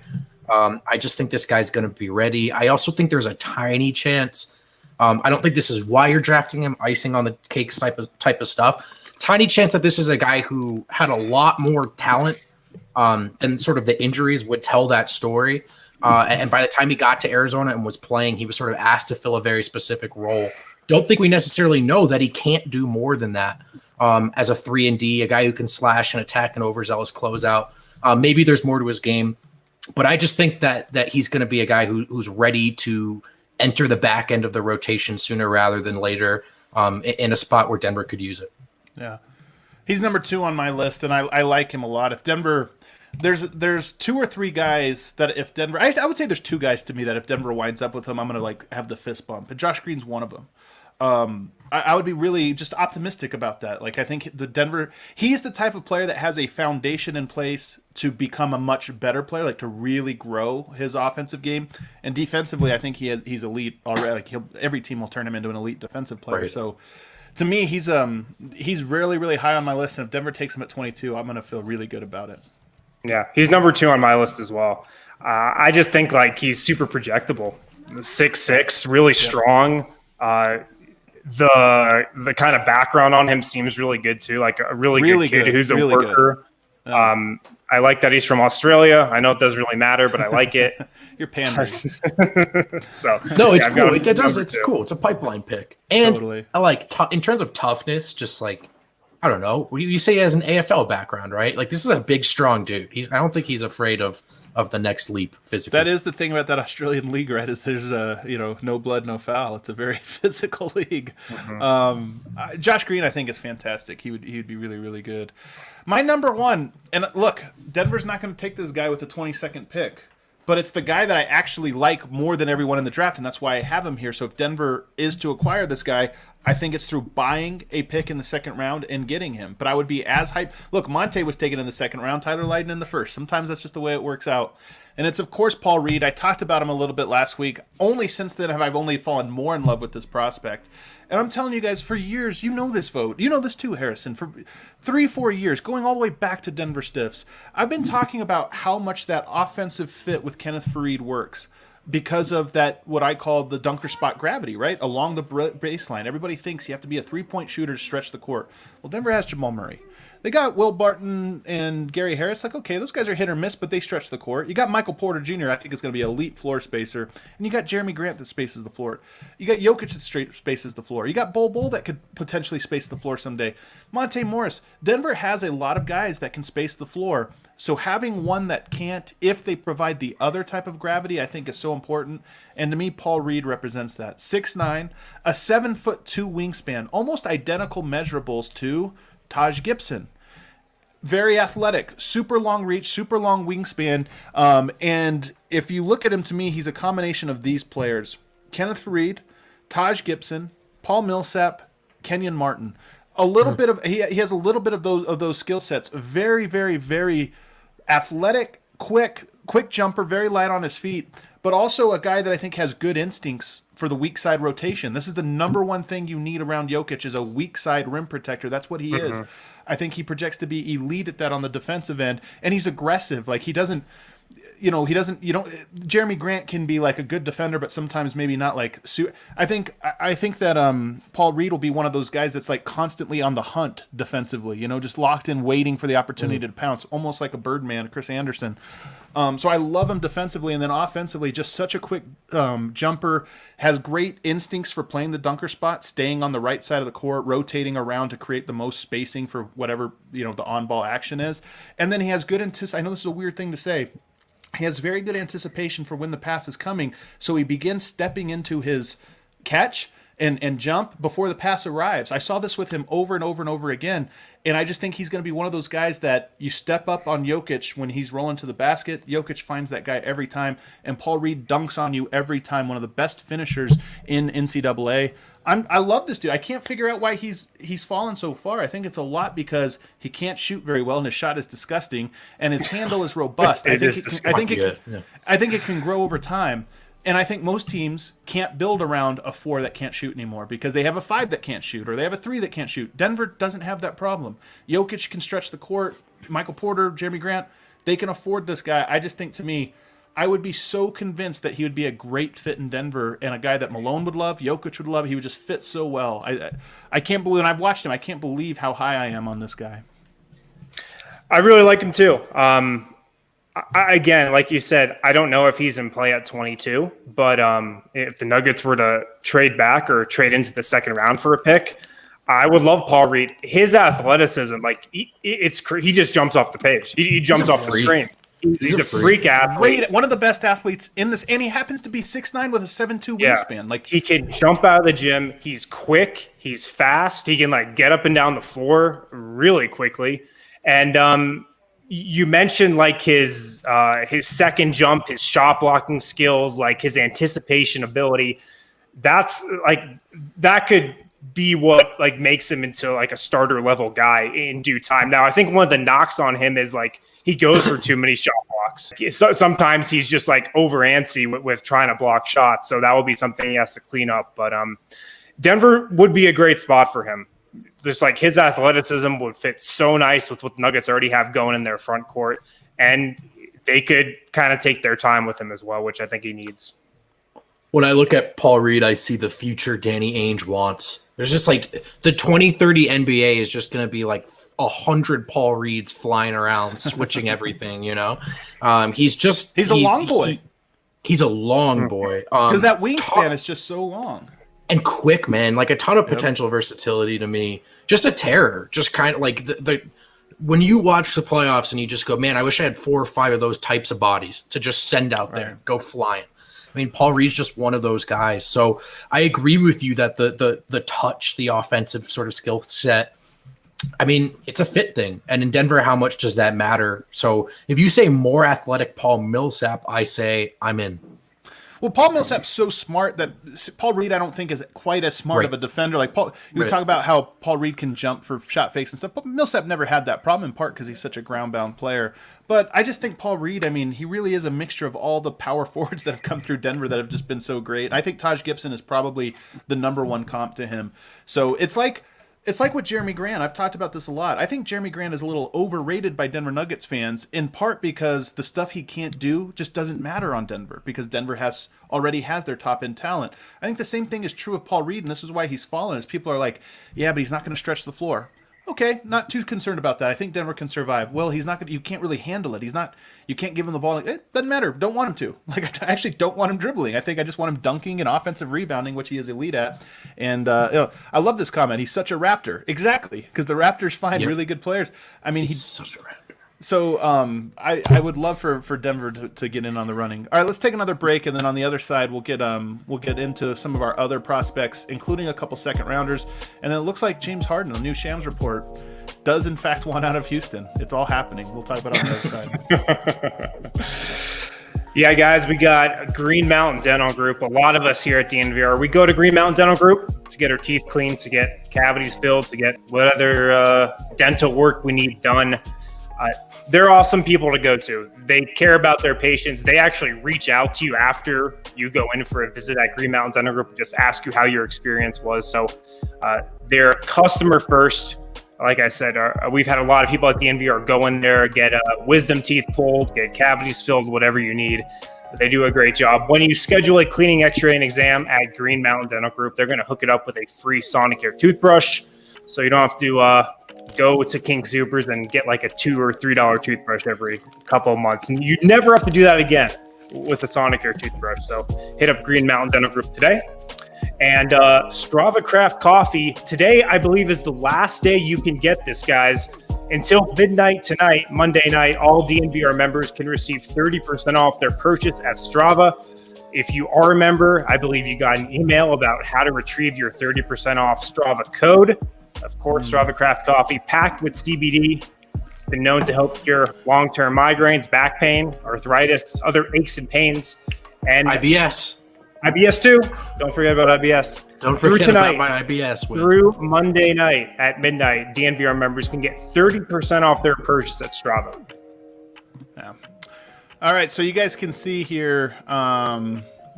I just think this guy's going to be ready. I also think there's a tiny chance. I don't think this is why you're drafting him, icing on the cakes type of stuff. Tiny chance that this is a guy who had a lot more talent than sort of the injuries would tell that story. And by the time he got to Arizona and was playing, he was sort of asked to fill a very specific role. Don't think we necessarily know that he can't do more than that as a 3-and-D, a guy who can slash and attack and overzealous closeout. Maybe there's more to his game, but I just think that he's going to be a guy who's ready to enter the back end of the rotation sooner rather than later in a spot where Denver could use it.
Yeah, he's number 2 on my list, and I like him a lot. If Denver, there's 2 or 3 guys that if Denver, I would say there's 2 guys to me that if Denver winds up with him, I'm gonna have the fist bump. And Josh Green's one of them. I would be really just optimistic about that. I think he's the type of player that has a foundation in place to become a much better player, to really grow his offensive game. And defensively, I think he's elite already. Every team will turn him into an elite defensive player. Right. So to me, he's really, really high on my list. And if Denver takes him at 22, I'm going to feel really good about it.
Yeah, he's number 2 on my list as well. I just think he's super projectable. 6'6", really strong. The kind of background on him seems really good too. A really good kid who's a worker. I like that he's from Australia. I know it doesn't really matter, but I like it.
You're pandering.
So
no, it's cool. It's cool. It's a pipeline pick. And
totally.
I like in terms of toughness, just I don't know. You say he has an AFL background, right? This is a big, strong dude. I don't think he's afraid of the next leap physically.
That is the thing about that Australian league, right? Is there's no blood, no foul. It's a very physical league. Mm-hmm. Josh Green, I think, is fantastic. He would be really, really good. My number 1, and look, Denver's not going to take this guy with the 22nd pick, but it's the guy that I actually like more than everyone in the draft, and that's why I have him here. So if Denver is to acquire this guy, I think it's through buying a pick in the second round and getting him. But I would be as hyped. Look, Monte was taken in the second round, Tyler Lydon in the first. Sometimes that's just the way it works out. And it's, of course, Paul Reed. I talked about him a little bit last week. Only since then have I only fallen more in love with this prospect. And I'm telling you guys, for years, you know this, Vogt. You know this too, Harrison. For 3-4 years, going all the way back to Denver Stiffs, I've been talking about how much that offensive fit with Kenneth Faried works because of that, what I call the dunker spot gravity, right? Along the baseline. Everybody thinks you have to be a 3-point shooter to stretch the court. Well, Denver has Jamal Murray. They got Will Barton and Gary Harris. Okay, those guys are hit or miss, but they stretch the court. You got Michael Porter Jr., I think is going to be an elite floor spacer. And you got Jeremy Grant that spaces the floor. You got Jokic that spaces the floor. You got Bol that could potentially space the floor someday. Monte Morris. Denver has a lot of guys that can space the floor. So having one that can't, if they provide the other type of gravity, I think is so important. And to me, Paul Reed represents that. 6'9", a 7'2" wingspan, almost identical measurables to Taj Gibson. Very athletic, super long reach, super long wingspan. And if you look at him, to me, he's a combination of these players. Kenneth Faried, Taj Gibson, Paul Millsap, Kenyon Martin. A little bit of he has a little bit of those skill sets. Very, very, very athletic, quick jumper, very light on his feet, but also a guy that I think has good instincts for the weak side rotation. This is the number 1 thing you need around Jokic is a weak side rim protector. That's what he is. I think he projects to be elite at that on the defensive end, and he's aggressive. Jeremy Grant can be a good defender, but sometimes maybe not I think that Paul Reed will be one of those guys that's constantly on the hunt defensively, just locked in, waiting for the opportunity to pounce, almost like a Birdman, Chris Anderson. So I love him defensively, and then offensively, just such a quick jumper, has great instincts for playing the dunker spot, staying on the right side of the court, rotating around to create the most spacing for whatever, the on-ball action is. And then he has good I know this is a weird thing to say. He has very good anticipation for when the pass is coming, so he begins stepping into his catch and jump before the pass arrives. I saw this with him over and over and over again, and I just think he's going to be one of those guys that you step up on Jokic when he's rolling to the basket. Jokic finds that guy every time, and Paul Reed dunks on you every time. One of the best finishers in NCAA. I love this dude. I can't figure out why he's fallen so far. I think it's a lot because he can't shoot very well, and his shot is disgusting, and his handle is robust. I think it can grow over time. And I think most teams can't build around a 4 that can't shoot anymore because they have a 5 that can't shoot or they have a 3 that can't shoot. Denver doesn't have that problem. Jokic can stretch the court. Michael Porter, Jeremy Grant, they can afford this guy. I just think, to me, I would be so convinced that he would be a great fit in Denver and a guy that Malone would love, Jokic would love. He would just fit so well. I can't believe, and I've watched him, I can't believe how high I am on this guy.
I really like him too. Again, like you said, I don't know if he's in play at 22, but if the Nuggets were to trade back or trade into the second round for a pick, I would love Paul Reed. His athleticism, like he just jumps off the page. He jumps off the screen. He's a freak athlete.
Great, one of the best athletes in this, and he happens to be 6'9" with a 7'2" wingspan. Like,
he can jump out of the gym. He's quick. He's fast. He can get up and down the floor really quickly. And you mentioned his second jump, his shot blocking skills, his anticipation ability. That's that could be what makes him into a starter level guy in due time. Now, I think one of the knocks on him is he goes for too many shot blocks. Sometimes he's just over antsy with trying to block shots. So that will be something he has to clean up. But Denver would be a great spot for him. Just his athleticism would fit so nice with what Nuggets already have going in their front court. And they could kind of take their time with him as well, which I think he needs.
When I look at Paul Reed, I see the future Danny Ainge wants. There's just the 2030 NBA is just going to be 100 Paul Reeds flying around, switching everything, He's a
long boy.
He's a long boy.
Because that wingspan is just so long.
And quick, man, a ton of potential versatility to me. Just a terror. Just kind of the when you watch the playoffs and you just go, man, I wish I had 4 or 5 of those types of bodies to just send out there, go flying. I mean, Paul Reed's just one of those guys. So I agree with you that the touch, the offensive sort of skill set, I mean, it's a fit thing. And in Denver, how much does that matter? So if you say more athletic Paul Millsap, I say I'm in.
Well, Paul Millsap's so smart that Paul Reed, I don't think, is quite as smart of a defender. You talk about how Paul Reed can jump for shot fakes and stuff, but Millsap never had that problem, in part because he's such a ground-bound player. But I just think Paul Reed, I mean, he really is a mixture of all the power forwards that have come through Denver that have just been so great. And I think Taj Gibson is probably the number one comp to him. So it's like with Jeremy Grant. I've talked about this a lot. I think Jeremy Grant is a little overrated by Denver Nuggets fans, in part because the stuff he can't do just doesn't matter on Denver, because Denver already has their top-end talent. I think the same thing is true of Paul Reed, and this is why he's fallen, is people are like, yeah, but he's not going to stretch the floor. Okay, not too concerned about that. I think Denver can survive. Well, he's not going to, you can't really handle it. You can't give him the ball. It doesn't matter. Don't want him to. I actually don't want him dribbling. I think I just want him dunking and offensive rebounding, which he is elite at. And I love this comment. He's such a Raptor. Exactly, because the Raptors find really good players. I mean, he's such a Raptor. So I would love for Denver to get in on the running. All right, let's take another break, and then on the other side we'll get into some of our other prospects, including a couple second rounders. And then it looks like James Harden, the new Shams report, does in fact want out of Houston. It's all happening. We'll talk about it on the other side.
Yeah, guys, we got Green Mountain Dental Group. A lot of us here at DNVR, we go to Green Mountain Dental Group to get our teeth cleaned, to get cavities filled, to get what other dental work we need done. They're awesome people to go to. They care about their patients. They actually reach out to you after you go in for a visit at Green Mountain Dental Group, just ask you how your experience was. So they're customer first. Like I said, we've had a lot of people at DNVR go in there, get wisdom teeth pulled, get cavities filled, whatever you need. They do a great job. When you schedule a cleaning, x-ray, and exam at Green Mountain Dental Group, they're going to hook it up with a free Sonicare toothbrush. So you don't have to go to King Soopers and get a $2 or $3 toothbrush every couple of months. And you never have to do that again with a Sonicare toothbrush. So hit up Green Mountain Dental Group today. And Strava Craft Coffee. Today, I believe, is the last day you can get this, guys. Until midnight tonight, Monday night, all DNVR members can receive 30% off their purchase at Strava. If you are a member, I believe you got an email about how to retrieve your 30% off Strava code. Of course, Strava Craft Coffee, packed with CBD. It's been known to help cure long-term migraines, back pain, arthritis, other aches and pains, and
IBS.
IBS too. Don't forget about IBS.
Don't forget about my IBS.
Through Monday night at midnight, DNVR members can get 30% off their purchase at Strava.
Yeah. All right, so you guys can see here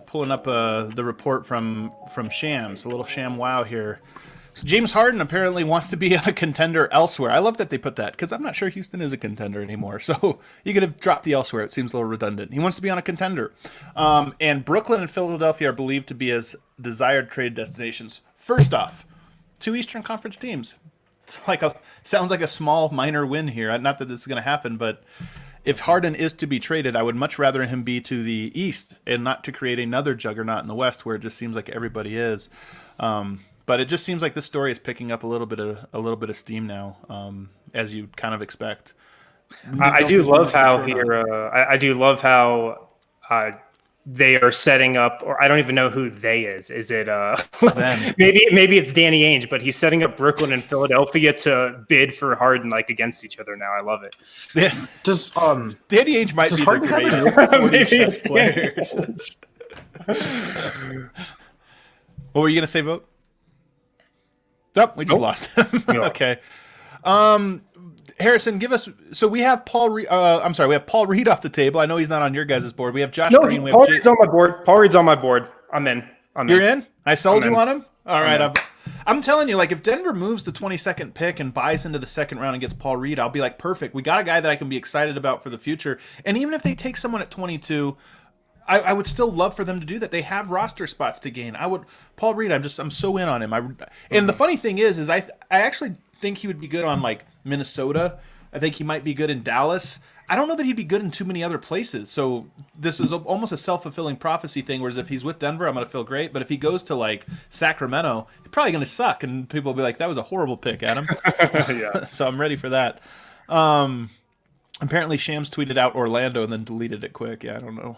pulling up the report from Shams, a little Sham wow here. So James Harden apparently wants to be a contender elsewhere. I love that they put that because I'm not sure Houston is a contender anymore. So you could have dropped the elsewhere. It seems a little redundant. He wants to be on a contender. And Brooklyn and Philadelphia are believed to be his desired trade destinations. First off, 2 Eastern Conference teams. It's sounds like a small minor win here. Not that this is going to happen, but if Harden is to be traded, I would much rather him be to the East and not to create another juggernaut in the West where it just seems like everybody is. But it just seems like this story is picking up a little bit of steam now, as you'd kind of expect.
I do love how they are setting up, or I don't even know who they is. Is it maybe it's Danny Ainge, but he's setting up Brooklyn and Philadelphia to bid for Harden against each other now. I love it.
Yeah.
Does
Danny Ainge might be
Harden
the greatest 40 chess players. What were you gonna say, Vogt? Oh, we just lost him. Okay. Harrison, give us. So we have Paul. We have Paul Reed off the table. I know he's not on your guys' board. We have Josh Green.
Paul Reed's on my board. Paul Reed's on my board. I'm in.
You're in? I sold you on him? All right. I'm telling you, if Denver moves the 22nd pick and buys into the second round and gets Paul Reed, I'll be like, perfect. We got a guy that I can be excited about for the future. And even if they take someone at 22, I would still love for them to do that. They have roster spots to gain. Paul Reed, I'm so in on him. And the funny thing is I actually think he would be good on Minnesota. I think he might be good in Dallas. I don't know that he'd be good in too many other places. So this is almost a self-fulfilling prophecy thing, whereas if he's with Denver, I'm going to feel great. But if he goes to Sacramento, he's probably going to suck. And people will be like, that was a horrible pick, Adam.
Yeah.
So I'm ready for that. Apparently Shams tweeted out Orlando and then deleted it quick. Yeah, I don't know.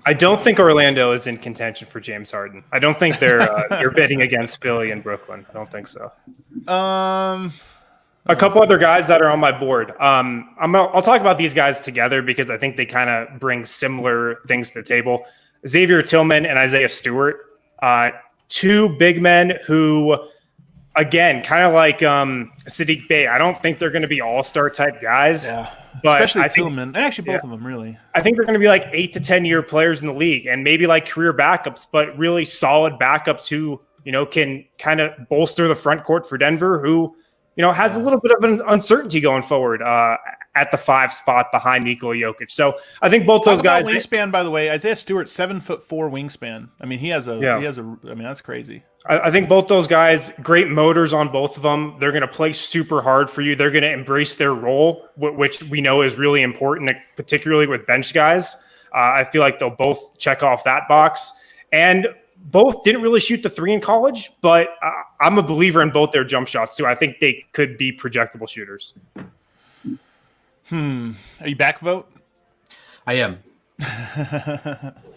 I don't think Orlando is in contention for James Harden. I don't think they're bidding against Philly and Brooklyn. I don't think so. A couple other guys that are on my board. I'll talk about these guys together because I think they kind of bring similar things to the table. Xavier Tillman and Isaiah Stewart, 2 big men who, again, kind of like Saddiq Bey. I don't think they're going to be all-star type guys.
Yeah,
but
especially Tillman. Actually, both of them, really.
I think they're going to be 8 to 10 year players in the league and maybe career backups, but really solid backups who, can kind of bolster the front court for Denver, who, has a little bit of an uncertainty going forward at the 5 spot behind Nikola Jokic. So I think both those guys.
Wingspan, by the way, Isaiah Stewart, 7'4" wingspan. I mean, that's crazy.
I think both those guys, great motors on both of them. They're going to play super hard for you. They're going to embrace their role, which we know is really important, particularly with bench guys. I feel like they'll both check off that box. And both didn't really shoot the 3 in college, but I'm a believer in both their jump shots too. I think they could be projectable shooters.
Are you back, Vogt?
I am.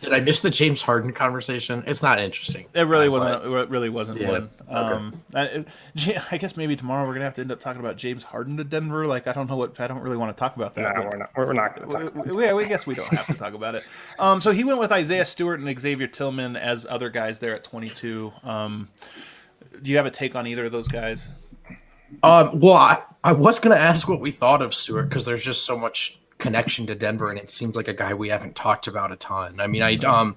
Did I miss the James Harden conversation? It's not interesting.
It really wasn't. It really wasn't one.
Okay.
I guess maybe tomorrow we're gonna have to end up talking about James Harden to Denver. I don't know what. I don't really want to talk about that.
No, we're not going to talk about it.
Yeah, I guess we don't have to talk about it. So he went with Isaiah Stewart and Xavier Tillman as other guys there at 22. Do you have a take on either of those guys?
Well, I was going to ask what we thought of Stewart because there's just so much connection to Denver, and it seems like a guy we haven't talked about a ton. I mean, I don't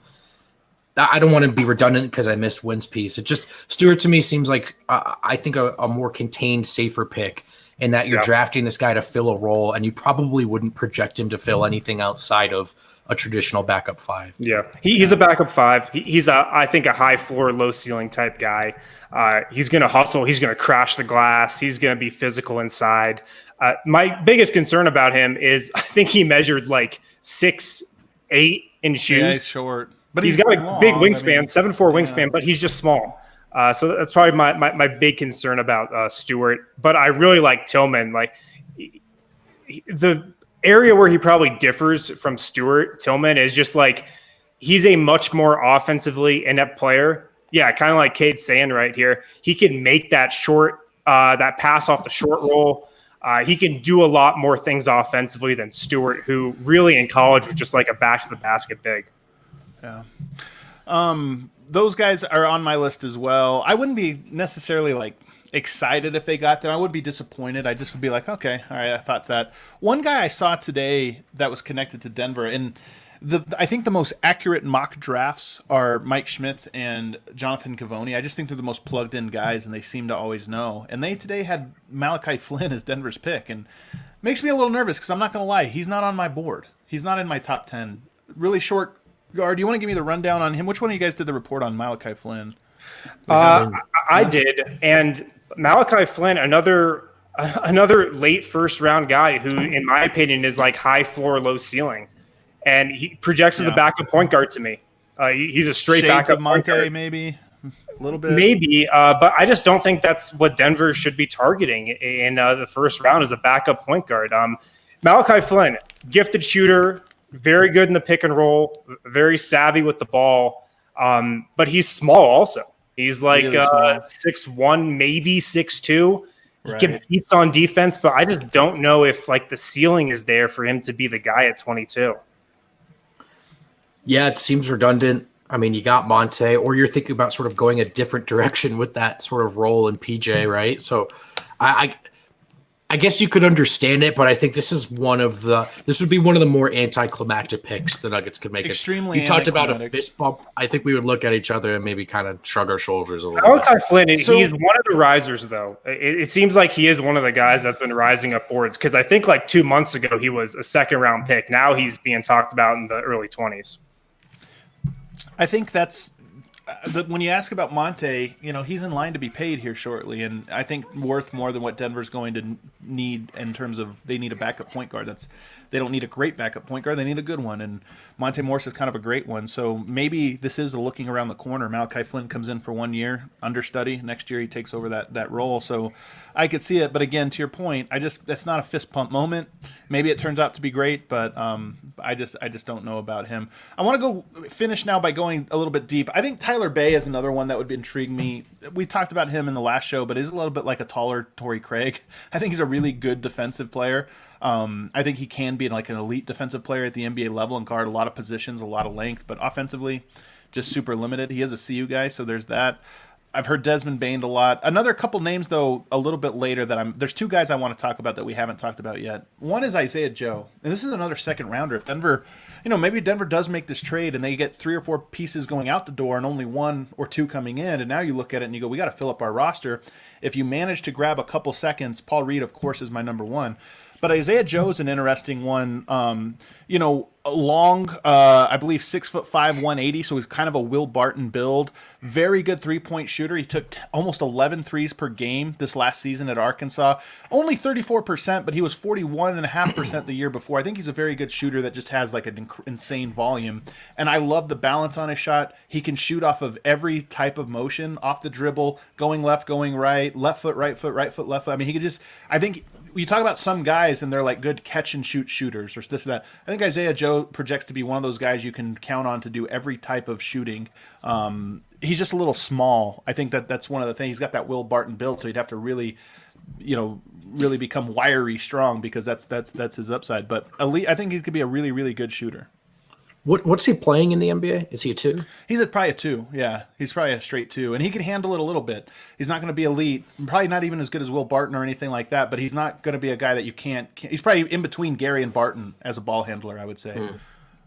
want to be redundant because I missed Wynn's piece. It just Stewart to me seems like I think a more contained, safer pick in that you're drafting this guy to fill a role, and you probably wouldn't project him to fill anything outside of a traditional backup 5.
Yeah, he's a backup 5. He's I think a high floor, low ceiling type guy. He's going to hustle. He's going to crash the glass. He's going to be physical inside. My biggest concern about him is I think he measured 6'8" in shoes.
Yeah, he's short, but
he's got a big wingspan, 7'4" wingspan, but he's just small. So that's probably my big concern about Stewart. But I really like Tillman. The area where he probably differs from Tillman is just he's a much more offensively inept player. Yeah, kind of like Cade's saying right here. He can make that that pass off the short roll. He can do a lot more things offensively than Stewart, who really in college was just a back to the basket big.
Yeah. Those guys are on my list as well. I wouldn't be necessarily excited if they got them. I would be disappointed. I just would be okay, all right, I thought that. One guy I saw today that was connected to Denver, and I think the most accurate mock drafts are Mike Schmitz and Jonathan Cavoni. I just think they're the most plugged in guys, and they seem to always know. And they today had Malachi Flynn as Denver's pick, and makes me a little nervous because I'm not going to lie, he's not on my board. He's not in my top 10. Really short guard. Do you want to give me the rundown on him? Which one of you guys did the report on Malachi Flynn?
I did, and Malachi Flynn, another late first round guy who, in my opinion, is like high floor, low ceiling, and he projects as a backup point guard to me. He's a straight
Shades
backup
of Monte,
point guard.
maybe a little bit,
maybe, but I just don't think that's what Denver should be targeting in the first round as a backup point guard. Malachi Flynn, gifted shooter, very good in the pick and roll, very savvy with the ball, but he's small also. He's like 6'1", maybe 6'2". He competes on defense, but I just don't know if like the ceiling is there for him to be the guy at 22.
Yeah, it seems redundant. I mean, you got Monte, or you're thinking about sort of going a different direction with that sort of role in PJ, right? So I guess you could understand it, but I think this would be one of the more anticlimactic picks the Nuggets could make.
Extremely.
You talked about a fist bump. I think we would look at each other and maybe kind of shrug our shoulders a little
Malachi
bit.
Flynn, he's one of the risers, though. It seems like he is one of the guys that's been rising up boards, because I think like 2 months ago he was a second-round pick. Now he's being talked about in the early 20s.
I think that's when you ask about Monte, he's in line to be paid here shortly, and I think worth more than what Denver's going to need in terms of they need a backup point guard. They don't need a great backup point guard; they need a good one, and Monte Morris is kind of a great one. So maybe this is a looking around the corner. Malachi Flynn comes in for 1 year, understudy. Next year he takes over that role. So I could see it, but again, to your point, that's not a fist pump moment. Maybe it turns out to be great, but I just don't know about him. I want to go finish now by going a little bit deep. I think Tyler Bay is another one that would intrigue me. We talked about him in the last show, but he's a little bit like a taller Torrey Craig. I think he's a really good defensive player. I think he can be like an elite defensive player at the NBA level and guard a lot of positions, a lot of length, but offensively, just super limited. He is a CU guy, so there's that. I've heard Desmond Bane a lot. Another couple names, though, a little bit later there's two guys I want to talk about that we haven't talked about yet. One is Isaiah Joe, and this is another second rounder. If Denver, maybe Denver does make this trade and they get 3 or 4 pieces going out the door and only 1 or 2 coming in, and now you look at it and you go, we got to fill up our roster. If you manage to grab a couple seconds, Paul Reed, of course, is my number 1. But Isaiah Joe is an interesting one. Long, I believe 6'5", 180, so he's kind of a Will Barton build. Very good 3-point shooter. He took almost 11 threes per game this last season at Arkansas. Only 34%, but he was 41.5% the year before. I think he's a very good shooter that just has like an insane volume. And I love the balance on his shot. He can shoot off of every type of motion, off the dribble, going left, going right, left foot, right foot, right foot, left foot. I mean, he could just, I think, you talk about some guys and they're like good catch and shoot shooters or this and that. I think Isaiah Joe projects to be one of those guys you can count on to do every type of shooting. He's just a little small. I think that's one of the things. He's got that Will Barton build, so he'd have to really, really become wiry strong because that's his upside. But elite, I think he could be a really, really good shooter.
What's he playing in the NBA? Is he a 2?
He's probably a 2, yeah. He's probably a straight 2, and he can handle it a little bit. He's not going to be elite, probably not even as good as Will Barton or anything like that, but he's not going to be a guy that you can't he's probably in between Gary and Barton as a ball handler, I would say.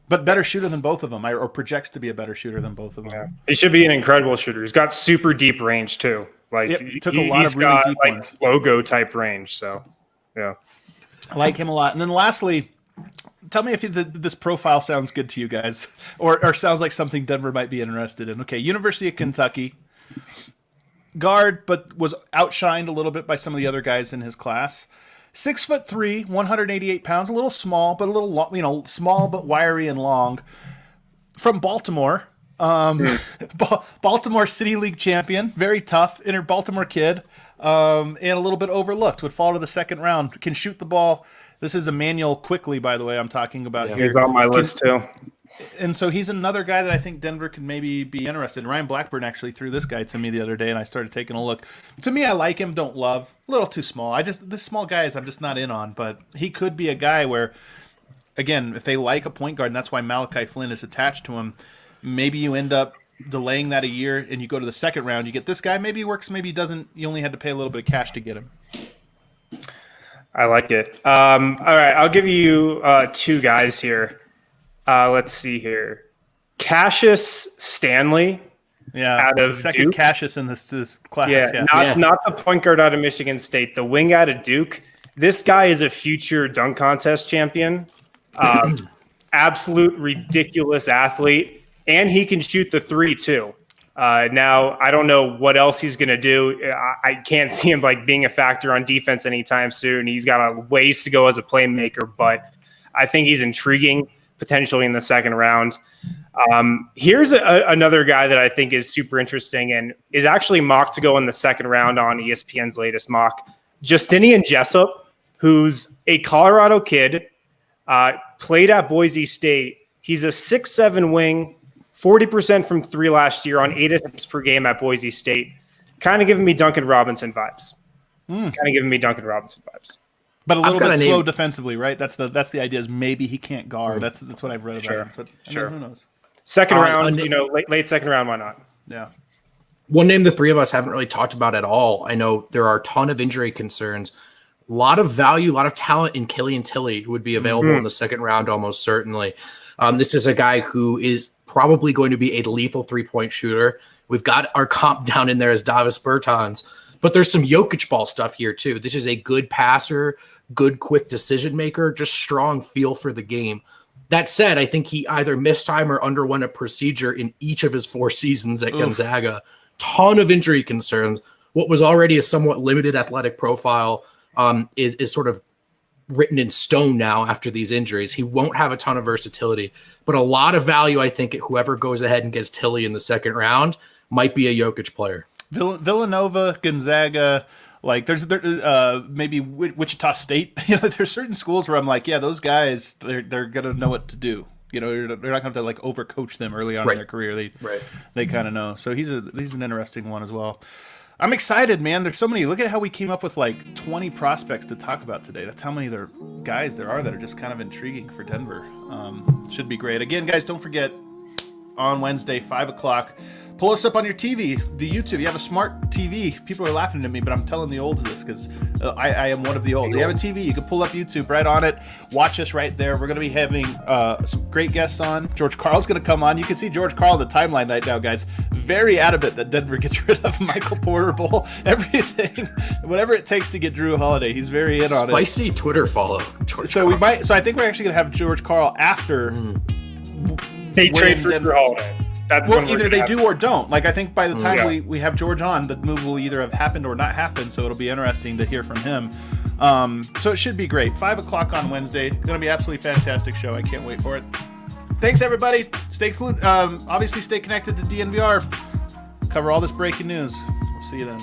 But better shooter than both of them, or projects to be a better shooter than both of them.
Yeah. He should be an incredible shooter. He's got super deep range, too. Like,
took a lot of really deep ones.
Logo-type range, so, yeah.
I like him a lot. And then lastly, tell me if this profile sounds good to you guys, or sounds like something Denver might be interested in. Okay, University of Kentucky, guard, but was outshined a little bit by some of the other guys in his class. 6'3", 188 pounds, a little small, but a little small but wiry and long. From Baltimore, Baltimore City League champion, very tough, inner Baltimore kid, and a little bit overlooked. Would fall to the second round. Can shoot the ball. This is Emmanuel Quickly, by the way, I'm talking about here.
He's on my list, too.
And so he's another guy that I think Denver could maybe be interested in. Ryan Blackburn actually threw this guy to me the other day, and I started taking a look. To me, I like him, don't love. A little too small. This small guys I'm just not in on, but he could be a guy where, again, if they like a point guard, and that's why Malachi Flynn is attached to him, maybe you end up delaying that a year, and you go to the second round, you get this guy. Maybe he works, maybe he doesn't. You only had to pay a little bit of cash to get him.
I like it. All right, I'll give you 2 guys here. Let's see here. Cassius Stanley.
Yeah,
out of
second
Duke.
Cassius in this class.
Not the point guard out of Michigan State, the wing out of Duke. This guy is a future dunk contest champion. Absolute ridiculous athlete, and he can shoot the three too. Now, I don't know what else he's going to do. I can't see him like being a factor on defense anytime soon. He's got a ways to go as a playmaker, but I think he's intriguing potentially in the second round. Here's another guy that I think is super interesting and is actually mocked to go in the second round on ESPN's latest mock. Justinian Jessup, who's a Colorado kid, played at Boise State. He's a 6'7" wing, 40% from three last year on 8 attempts per game at Boise State. Kind of giving me Duncan Robinson vibes.
But a little bit slow defensively, right? That's the idea. Is maybe he can't guard. That's what I've read about him. But who knows?
Second round, late second round, why not?
Yeah.
One name the three of us haven't really talked about at all. I know there are a ton of injury concerns. A lot of value, a lot of talent in Killian Tilly, who would be available in the second round almost certainly. This is a guy who is probably going to be a lethal three-point shooter. We've got our comp down in there as Davis Bertans, but there's some Jokic ball stuff here too. This is a good passer, good quick decision maker, just strong feel for the game. That said, I think he either missed time or underwent a procedure in each of his 4 seasons at Gonzaga. Ton of injury concerns. What was already a somewhat limited athletic profile is sort of written in stone now after these injuries. He won't have a ton of versatility, but a lot of value, I think, whoever goes ahead and gets Tilly in the second round might be a Jokic player.
Villanova, Gonzaga, like there's maybe Wichita State. There's certain schools where I'm like, yeah, those guys, they're gonna know what to do. They're not gonna have to like overcoach them early on in their career. They kind of know. So he's an interesting one as well. I'm excited, man. There's so many. Look at how we came up with like 20 prospects to talk about today. That's how many guys there are that are just kind of intriguing for Denver. Should be great. Again, guys, don't forget on Wednesday, 5 o'clock. Pull us up on your TV, the YouTube. You have a smart TV. People are laughing at me, but I'm telling the olds this because I am one of the old. You have a TV. You can pull up YouTube right on it. Watch us right there. We're going to be having some great guests on. George Karl's going to come on. You can see George Karl on the timeline right now, guys. Very adamant that Denver gets rid of Michael Porter Bowl. Everything, whatever it takes to get Jrue Holiday. He's very in on it.
Spicy Twitter follow.
So I think we're actually going to have George Karl after
they trade for Jrue Holiday.
Either they do or don't. Like, I think by the time we have George on, the move will either have happened or not happened, so it'll be interesting to hear from him. So it should be great. 5 o'clock on Wednesday. Going to be an absolutely fantastic show. I can't wait for it. Thanks, everybody. Obviously stay connected to DNVR. Cover all this breaking news. We'll see you then.